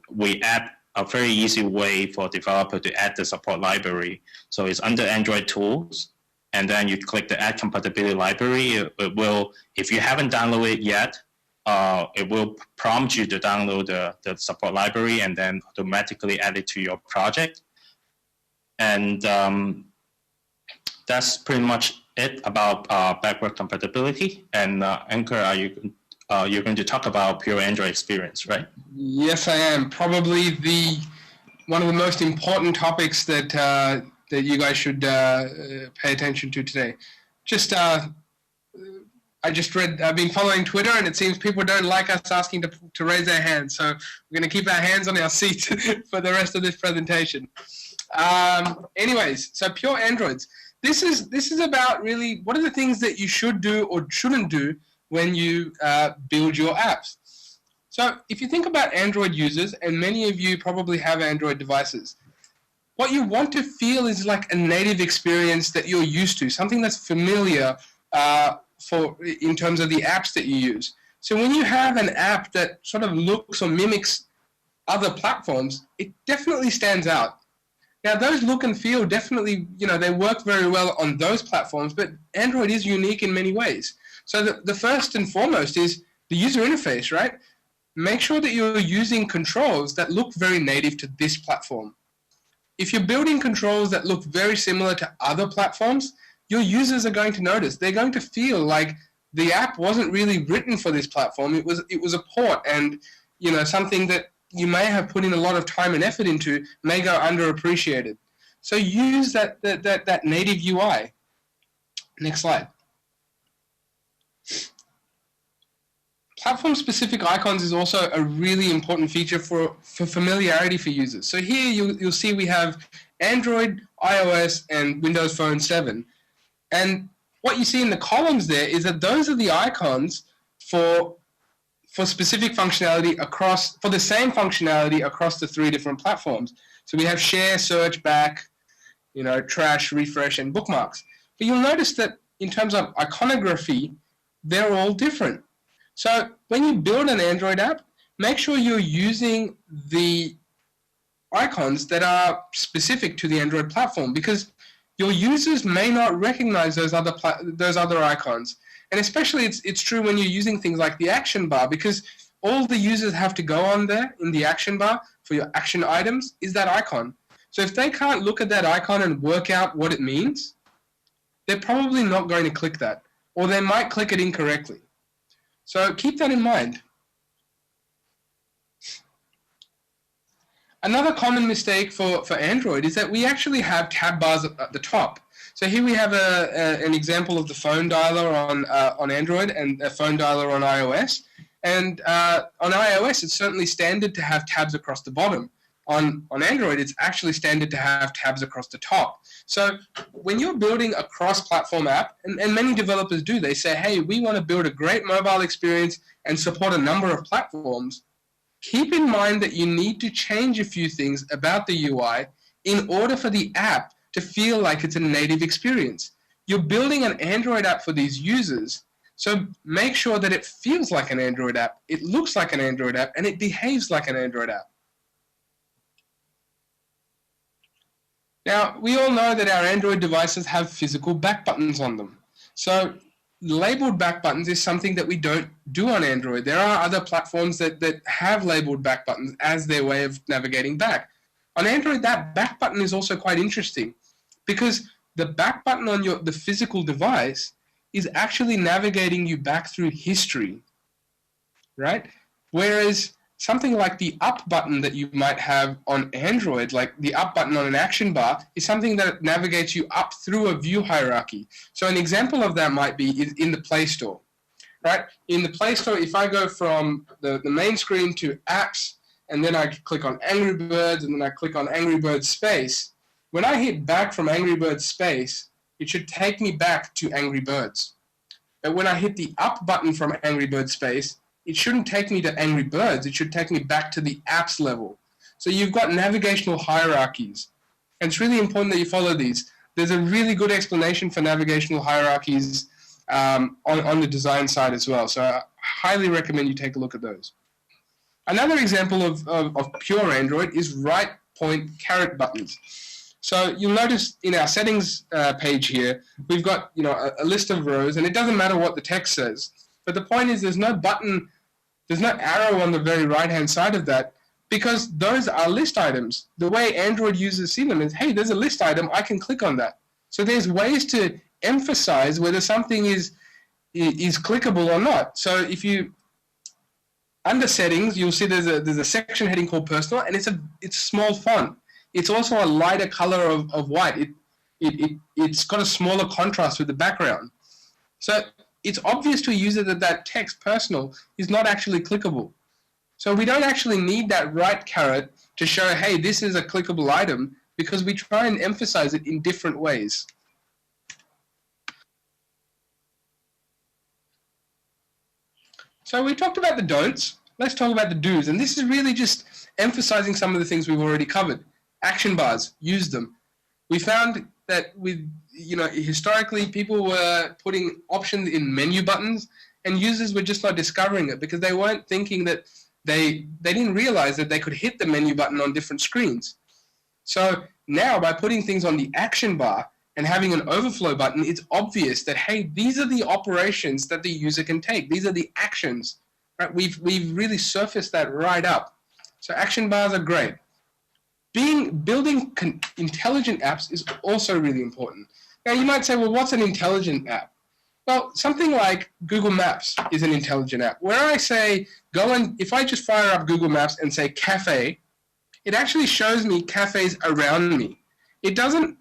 we add a very easy way for developer to add the support library. So it's under Android Tools, and then you click the Add Compatibility Library. It will, if you haven't downloaded it yet, it will prompt you to download the support library and then automatically add it to your project. And that's pretty much it about backward compatibility. And Ankur, you're going to talk about pure Android experience, right? Yes, I am. Probably one of the most important topics that that you guys should pay attention to today. I've been following Twitter, and it seems people don't like us asking to raise their hands. So we're going to keep our hands on our seats for the rest of this presentation. Anyways, so pure Androids. This is about really what are the things that you should do or shouldn't do when you build your apps. So if you think about Android users, and many of you probably have Android devices, what you want to feel is like a native experience that you're used to, something that's familiar in terms of the apps that you use. So when you have an app that sort of looks or mimics other platforms, it definitely stands out. Now those look and feel definitely, they work very well on those platforms, but Android is unique in many ways. So the first and foremost is the user interface, right? Make sure that you're using controls that look very native to this platform. If you're building controls that look very similar to other platforms, your users are going to notice. They're going to feel like the app wasn't really written for this platform. It was a port, and something that you may have put in a lot of time and effort into may go underappreciated. So use that native UI. Next slide. Platform-specific icons is also a really important feature for familiarity for users. So here you'll see we have Android, iOS, and Windows Phone 7. And what you see in the columns there is that those are the icons for specific functionality for the same functionality across the 3 different platforms. So we have share, search, back, trash, refresh, and bookmarks. But you'll notice that in terms of iconography, they're all different. So when you build an Android app, make sure you're using the icons that are specific to the Android platform, because your users may not recognize those other icons. And especially it's true when you're using things like the action bar, because all the users have to go on there in the action bar for your action items is that icon. So if they can't look at that icon and work out what it means, they're probably not going to click that, or they might click it incorrectly. So keep that in mind. Another common mistake for Android is that we actually have tab bars at the top. So here we have an example of the phone dialer on Android and a phone dialer on iOS. And on iOS, it's certainly standard to have tabs across the bottom. On Android, it's actually standard to have tabs across the top. So when you're building a cross-platform app, and many developers do, they say, hey, we want to build a great mobile experience and support a number of platforms. Keep in mind that you need to change a few things about the UI in order for the app to feel like it's a native experience. You're building an Android app for these users, so make sure that it feels like an Android app, it looks like an Android app, and it behaves like an Android app. Now, we all know that our Android devices have physical back buttons on them. So labeled back buttons is something that we don't do on Android. There are other platforms that have labeled back buttons as their way of navigating back. On Android, that back button is also quite interesting because the back button on the physical device is actually navigating you back through history, right? Whereas something like the up button that you might have on Android, like the up button on an action bar, is something that navigates you up through a view hierarchy. So an example of that might be in the Play Store, right? In the Play Store, if I go from the main screen to apps, and then I click on Angry Birds, and then I click on Angry Birds Space, when I hit back from Angry Birds Space, it should take me back to Angry Birds. But when I hit the up button from Angry Birds Space, it shouldn't take me to Angry Birds, it should take me back to the apps level. So you've got navigational hierarchies. And it's really important that you follow these. There's a really good explanation for navigational hierarchies on the design side as well. So I highly recommend you take a look at those. Another example of pure Android is right point caret buttons. So you'll notice in our settings page here, we've got a list of rows, and it doesn't matter what the text says. But the point is there's no button, there's no arrow on the very right-hand side of that because those are list items. The way Android users see them is, hey, there's a list item, I can click on that. So there's ways to emphasize whether something is clickable or not. So if you, under settings, you'll see there's a section heading called personal, and it's small font. It's also a lighter color of white. It's got a smaller contrast with the background. So it's obvious to a user that text personal is not actually clickable. So we don't actually need that right caret to show, hey, this is a clickable item, because we try and emphasize it in different ways. So we talked about the don'ts. Let's talk about the do's. And this is really just emphasizing some of the things we've already covered. Action bars, use them. We found that historically people were putting options in menu buttons, and users were just not discovering it because they weren't thinking that they didn't realize that they could hit the menu button on different screens. So now by putting things on the action bar and having an overflow button, it's obvious that, hey, these are the operations that the user can take. These are the actions. Right? We've really surfaced that right up. So action bars are great. Building intelligent apps is also really important. Now you might say, well, what's an intelligent app? Well, something like Google Maps is an intelligent app. Where I say, if I just fire up Google Maps and say cafe, it actually shows me cafes around me. It doesn't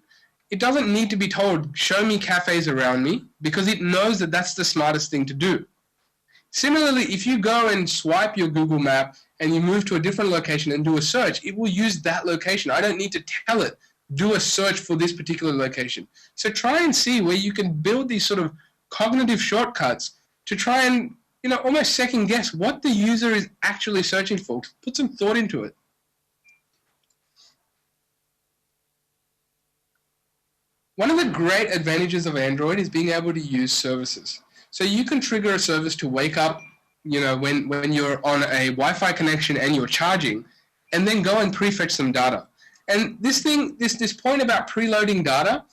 need to be told, show me cafes around me, because it knows that that's the smartest thing to do. Similarly, if you go and swipe your Google Map and you move to a different location and do a search, it will use that location. I don't need to tell it, do a search for this particular location. So try and see where you can build these sort of cognitive shortcuts to try and almost second guess what the user is actually searching for. Put some thought into it. One of the great advantages of Android is being able to use services. So you can trigger a service to wake up, when you're on a Wi-Fi connection and you're charging, and then go and prefetch some data. And this point about preloading data,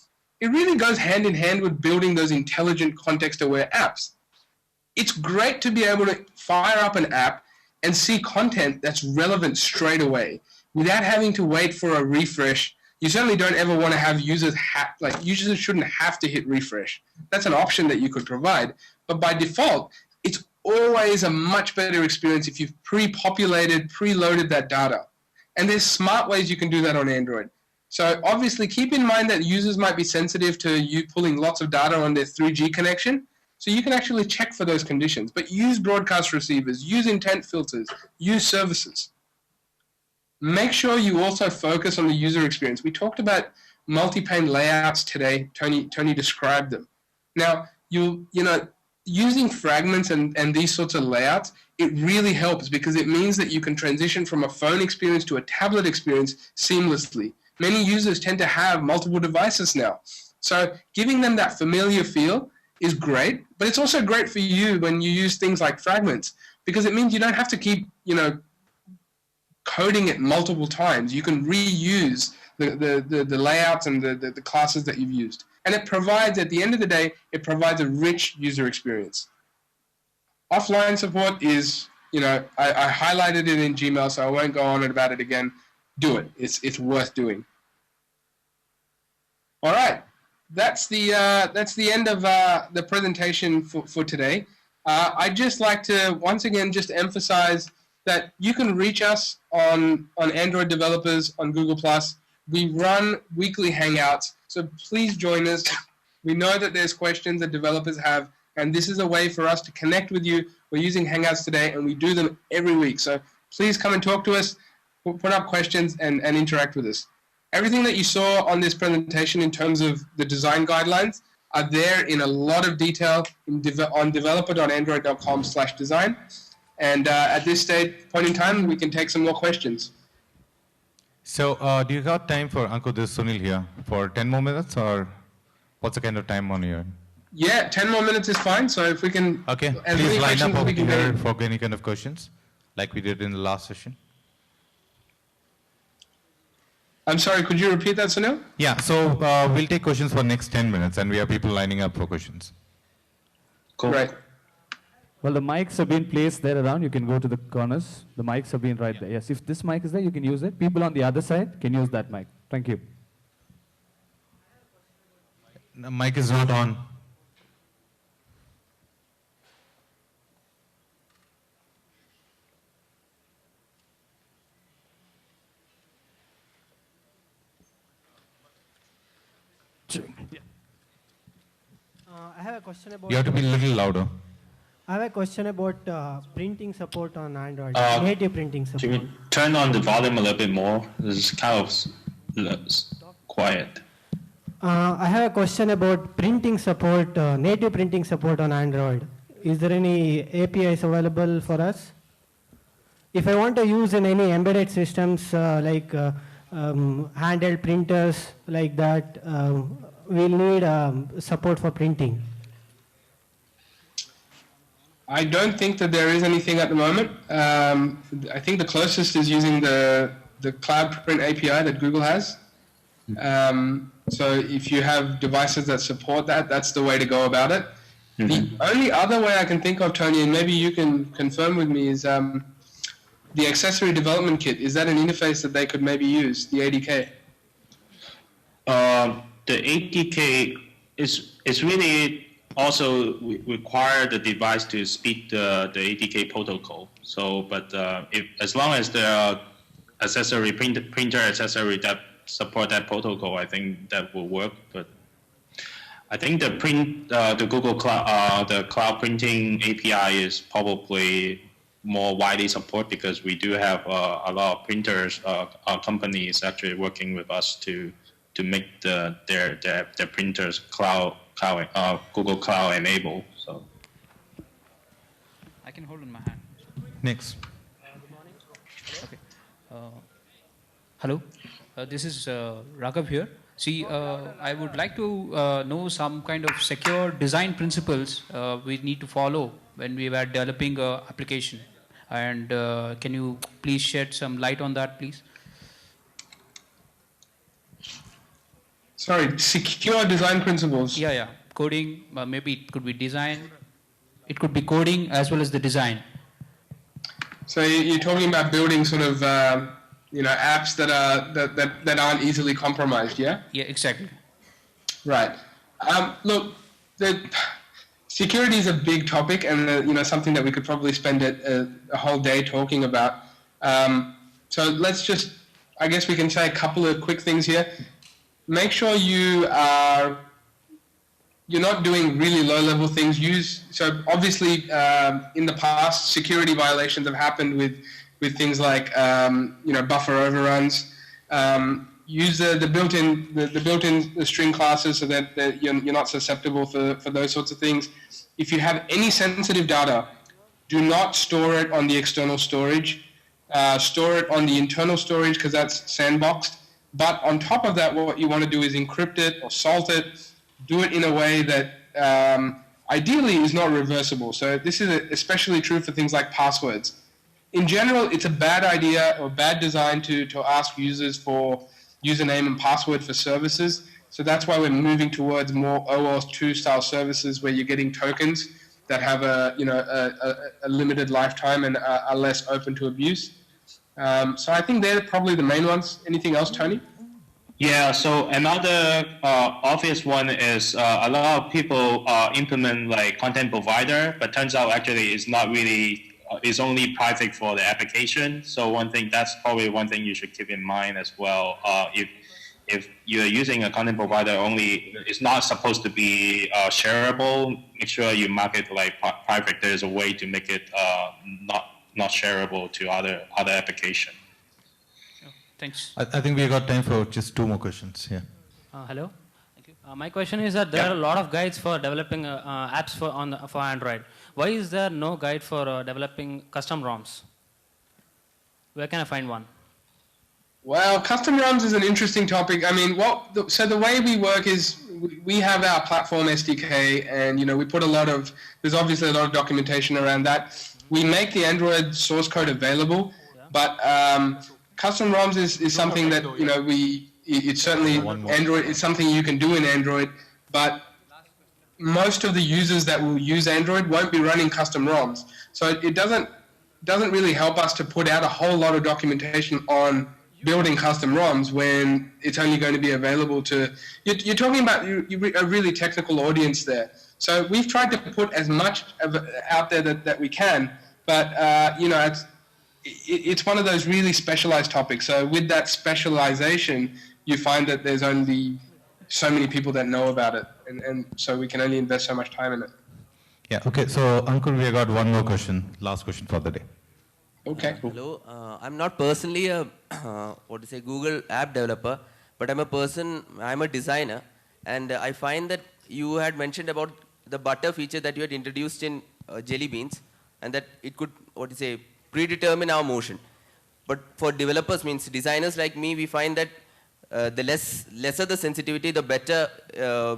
it really goes hand in hand with building those intelligent context-aware apps. It's great to be able to fire up an app and see content that's relevant straight away without having to wait for a refresh. You certainly don't ever want to have users users shouldn't have to hit refresh. That's an option that you could provide. But by default, it's always a much better experience if you've pre-populated, preloaded that data. And there's smart ways you can do that on Android. So obviously keep in mind that users might be sensitive to you pulling lots of data on their 3G connection. So you can actually check for those conditions. But use broadcast receivers, use intent filters, use services. Make sure you also focus on the user experience. We talked about multi-pane layouts today. Tony described them. Now, using fragments and these sorts of layouts, it really helps because it means that you can transition from a phone experience to a tablet experience seamlessly. Many users tend to have multiple devices now. So giving them that familiar feel is great, but it's also great for you when you use things like fragments because it means you don't have to keep, coding it multiple times. You can reuse the layouts and the classes that you've used. And it provides, at the end of the day, it provides a rich user experience. Offline support is, I highlighted it in Gmail, so I won't go on about it again. Do it. It's worth doing. All right. That's the end of the presentation for today. I'd just like to once again just emphasize that you can reach us on Android developers on Google+. We run weekly Hangouts, so please join us. We know that there's questions that developers have, and this is a way for us to connect with you. We're using Hangouts today, and we do them every week. So please come and talk to us, put up questions, and interact with us. Everything that you saw on this presentation in terms of the design guidelines are there in a lot of detail on developer.android.com/design. And at this point in time, we can take some more questions. So do you have time for, Ankur, this Sunil here, for 10 more minutes, or what's the kind of time on here? Yeah, 10 more minutes is fine. So if we can... Okay, please line up over here for any kind of questions, like we did in the last session. I'm sorry, could you repeat that, Sunil? Yeah, so we'll take questions for next 10 minutes, and we have people lining up for questions. Cool. Right. Well, the mics have been placed there around. You can go to the corners. The mics have been right there. Yes, if this mic is there, you can use it. People on the other side can use that mic. Thank you. The mic is not on. I have a question about... You have to be a little louder. I have a question about printing support on Android, native printing support. Can you turn on the volume a little bit more? This is kind of quiet. I have a question about printing support, native printing support on Android. Is there any APIs available for us? If I want to use in any embedded systems like handheld printers like that, we'll need support for printing. I don't think that there is anything at the moment. I think the closest is using the Cloud Print API that Google has. So if you have devices that support that, that's the way to go about it. Mm-hmm. The only other way I can think of, Tony, and maybe you can confirm with me, is the accessory development kit. Is that an interface that they could maybe use, the ADK? The ADK is really also require the device to speak the ADK protocol. So, but as long as there are accessory printer accessory that support that protocol, I think that will work. But I think the Google Cloud the cloud printing API is probably more widely supported because we do have a lot of printers companies actually working with us to make their printers Google Cloud enabled. So I can hold in my hand. Next. Good morning. Okay. Hello. This is Raghav here. See, I would like to know some kind of secure design principles we need to follow when we were developing an application. And can you please shed some light on that, please? Sorry, secure design principles. Yeah. Coding, maybe it could be design. It could be coding as well as the design. So you're talking about building sort of, apps that aren't easily compromised, yeah? Yeah, exactly. Right. Look, security is a big topic, and something that we could probably spend a whole day talking about. So let's just, I guess we can say a couple of quick things here. Make sure you're not doing really low-level things. So obviously, in the past, security violations have happened with things like buffer overruns. Use the built-in string classes so that you're not susceptible for those sorts of things. If you have any sensitive data, do not store it on the external storage. Store it on the internal storage because that's sandboxed. But on top of that, what you want to do is encrypt it or salt it. Do it in a way that ideally is not reversible. So this is especially true for things like passwords. In general, it's a bad idea or bad design to ask users for username and password for services. So that's why we're moving towards more OAuth 2 style services where you're getting tokens that have a limited lifetime and are less open to abuse. So I think they're probably the main ones. Anything else, Tony? Yeah, so another obvious one is a lot of people implement like content provider, but turns out actually it's not really, it's only private for the application. So that's probably one thing you should keep in mind as well. If you're using a content provider only, it's not supposed to be shareable. Make sure you mark it like private. There's a way to make it not shareable to other application. Thanks. I think we got time for just 2 more questions. Yeah. Hello. Thank you. My question is that there are a lot of guides for developing apps for Android. Why is there no guide for developing custom ROMs? Where can I find one? Well, custom ROMs is an interesting topic. I mean, so the way we work is we have our platform SDK, and we put there's obviously a lot of documentation around that. We make the Android source code available, but custom ROMs is something that it's certainly Android. It's something you can do in Android, but most of the users that will use Android won't be running custom ROMs. So it doesn't really help us to put out a whole lot of documentation on building custom ROMs when it's only going to be available to, you're talking about a really technical audience there. So we've tried to put as much out there that we can, but it's one of those really specialized topics. So with that specialization, you find that there's only so many people that know about it, and so we can only invest so much time in it. Yeah, okay, so Ankur, we got one more question, last question for the day. Okay. Hello, I'm not personally a Google app developer, but I'm a designer, and I find that you had mentioned about the butter feature that you had introduced in Jelly Beans, and that it could predetermine our motion. But for developers, means designers like me, we find that the lesser the sensitivity, the better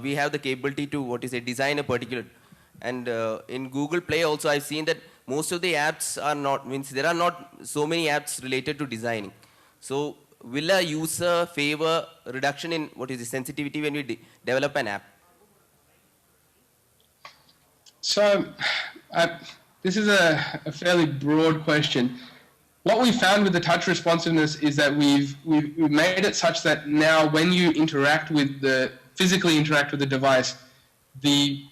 we have the capability to design a particular. And in Google Play also, I've seen that most of the apps are not, there are not so many apps related to designing. So will a user favor reduction in sensitivity when we develop an app? So this is a fairly broad question. What we found with the touch responsiveness is that we've made it such that now when you physically interact with the device, the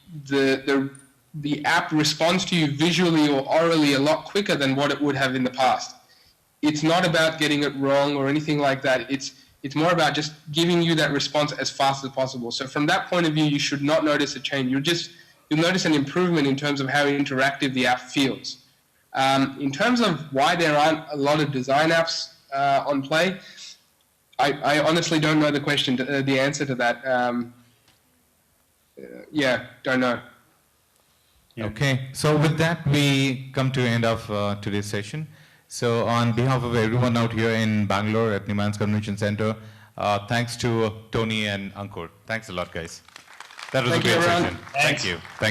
app responds to you visually or orally a lot quicker than what it would have in the past. It's not about getting it wrong or anything like that. It's more about just giving you that response as fast as possible. So from that point of view, you should not notice a change. You'll notice an improvement in terms of how interactive the app feels. In terms of why there aren't a lot of design apps on Play, I honestly don't know the answer to that. Don't know. Yeah. Okay, so with that, we come to the end of today's session. So on behalf of everyone out here in Bangalore at Niman's Convention Center, thanks to Tony and Ankur. Thanks a lot, guys. That was a great session. Thank you.